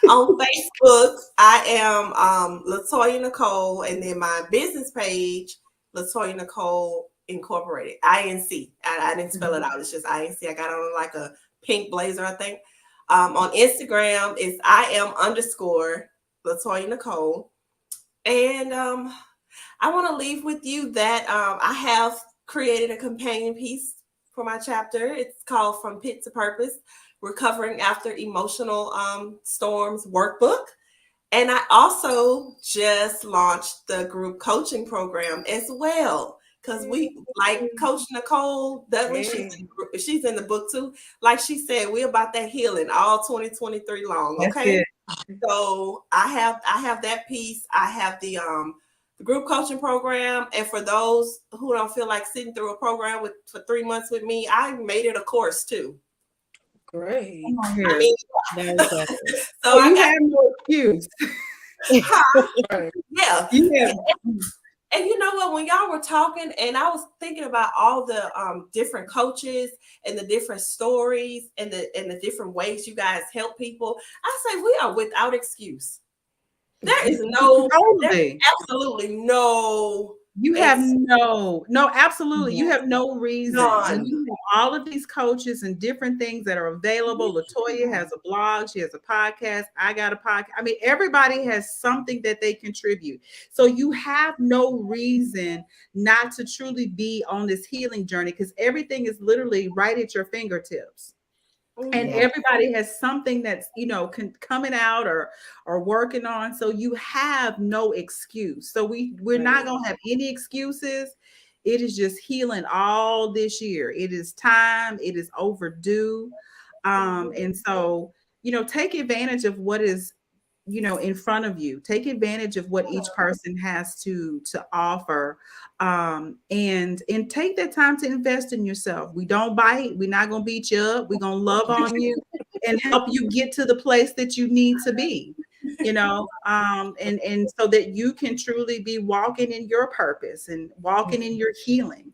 Speaker 1: On Facebook, I am Latoya Nicole, and then my business page, Latoya Nicole Incorporated, INC. I didn't spell it out. It's just INC. I got on like a pink blazer, I think. On Instagram, it's IM_Latoya Nicole. And I want to leave with you that I have created a companion piece for my chapter. It's called From Pit to Purpose, Recovering After Emotional Storms workbook. And I also just launched the group coaching program as well, because we like Coach Nicole Dudley. She's in the book too. Like she said, we're about that healing all 2023 long.
Speaker 2: That's
Speaker 1: Okay.
Speaker 2: it.
Speaker 1: So I have that piece. I have the group coaching program, and for those who don't feel like sitting through a program for 3 months with me, I made it a course too.
Speaker 4: Great.
Speaker 2: Come on here.
Speaker 1: I mean,
Speaker 2: so you have no excuse.
Speaker 1: Yeah.
Speaker 2: Yeah.
Speaker 1: And you know what? When y'all were talking, and I was thinking about all the different coaches and the different stories and the different ways you guys help people, I say we are without excuse. There is absolutely no.
Speaker 2: You have no, absolutely. You have no reason.
Speaker 1: None.
Speaker 2: You have all of these coaches and different things that are available. Latoya has a blog. She has a podcast. I got a podcast. I mean, everybody has something that they contribute. So you have no reason not to truly be on this healing journey because everything is literally right at your fingertips. And everybody has something that's, coming out or working on. So you have no excuse. So we're not going to have any excuses. It is just healing all this year. It is time. It is overdue. And so, take advantage of what is, in front of you. Take advantage of what each person has to offer, and take that time to invest in yourself. We don't bite. We're not going to beat you up. We're going to love on you and help you get to the place that you need to be, and so that you can truly be walking in your purpose and walking in your healing.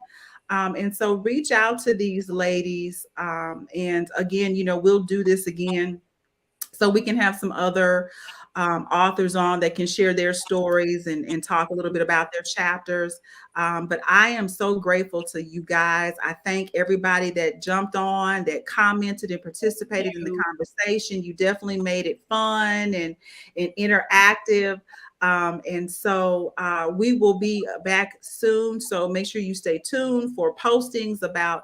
Speaker 2: And so reach out to these ladies. And again, we'll do this again so we can have some other authors on that can share their stories and talk a little bit about their chapters. But I am so grateful to you guys. I thank everybody that jumped on, that commented and participated in the conversation. You definitely made it fun and interactive. And so we will be back soon. So make sure you stay tuned for postings about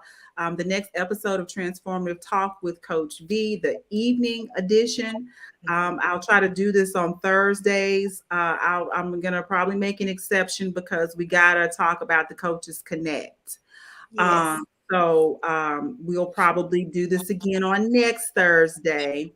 Speaker 2: the next episode of Transformative Talk with Coach V, the evening edition. I'll try to do this on Thursdays. I'm going to probably make an exception because we got to talk about the Coaches Connect.
Speaker 1: Yes.
Speaker 2: So we'll probably do this again on next Thursday,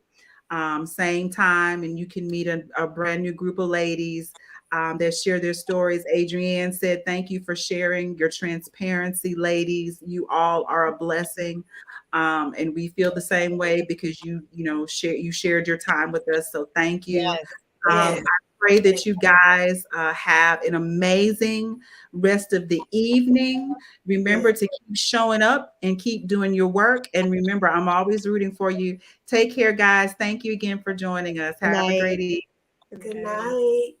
Speaker 2: same time, and you can meet a brand new group of ladies that share their stories. Adrienne said, thank you for sharing your transparency, ladies. You all are a blessing. And we feel the same way because you shared your time with us. So thank you. I pray that you guys have an amazing rest of the evening. Remember to keep showing up and keep doing your work. And remember, I'm always rooting for you. Take care, guys. Thank you again for joining us. Have a great evening.
Speaker 1: Good night.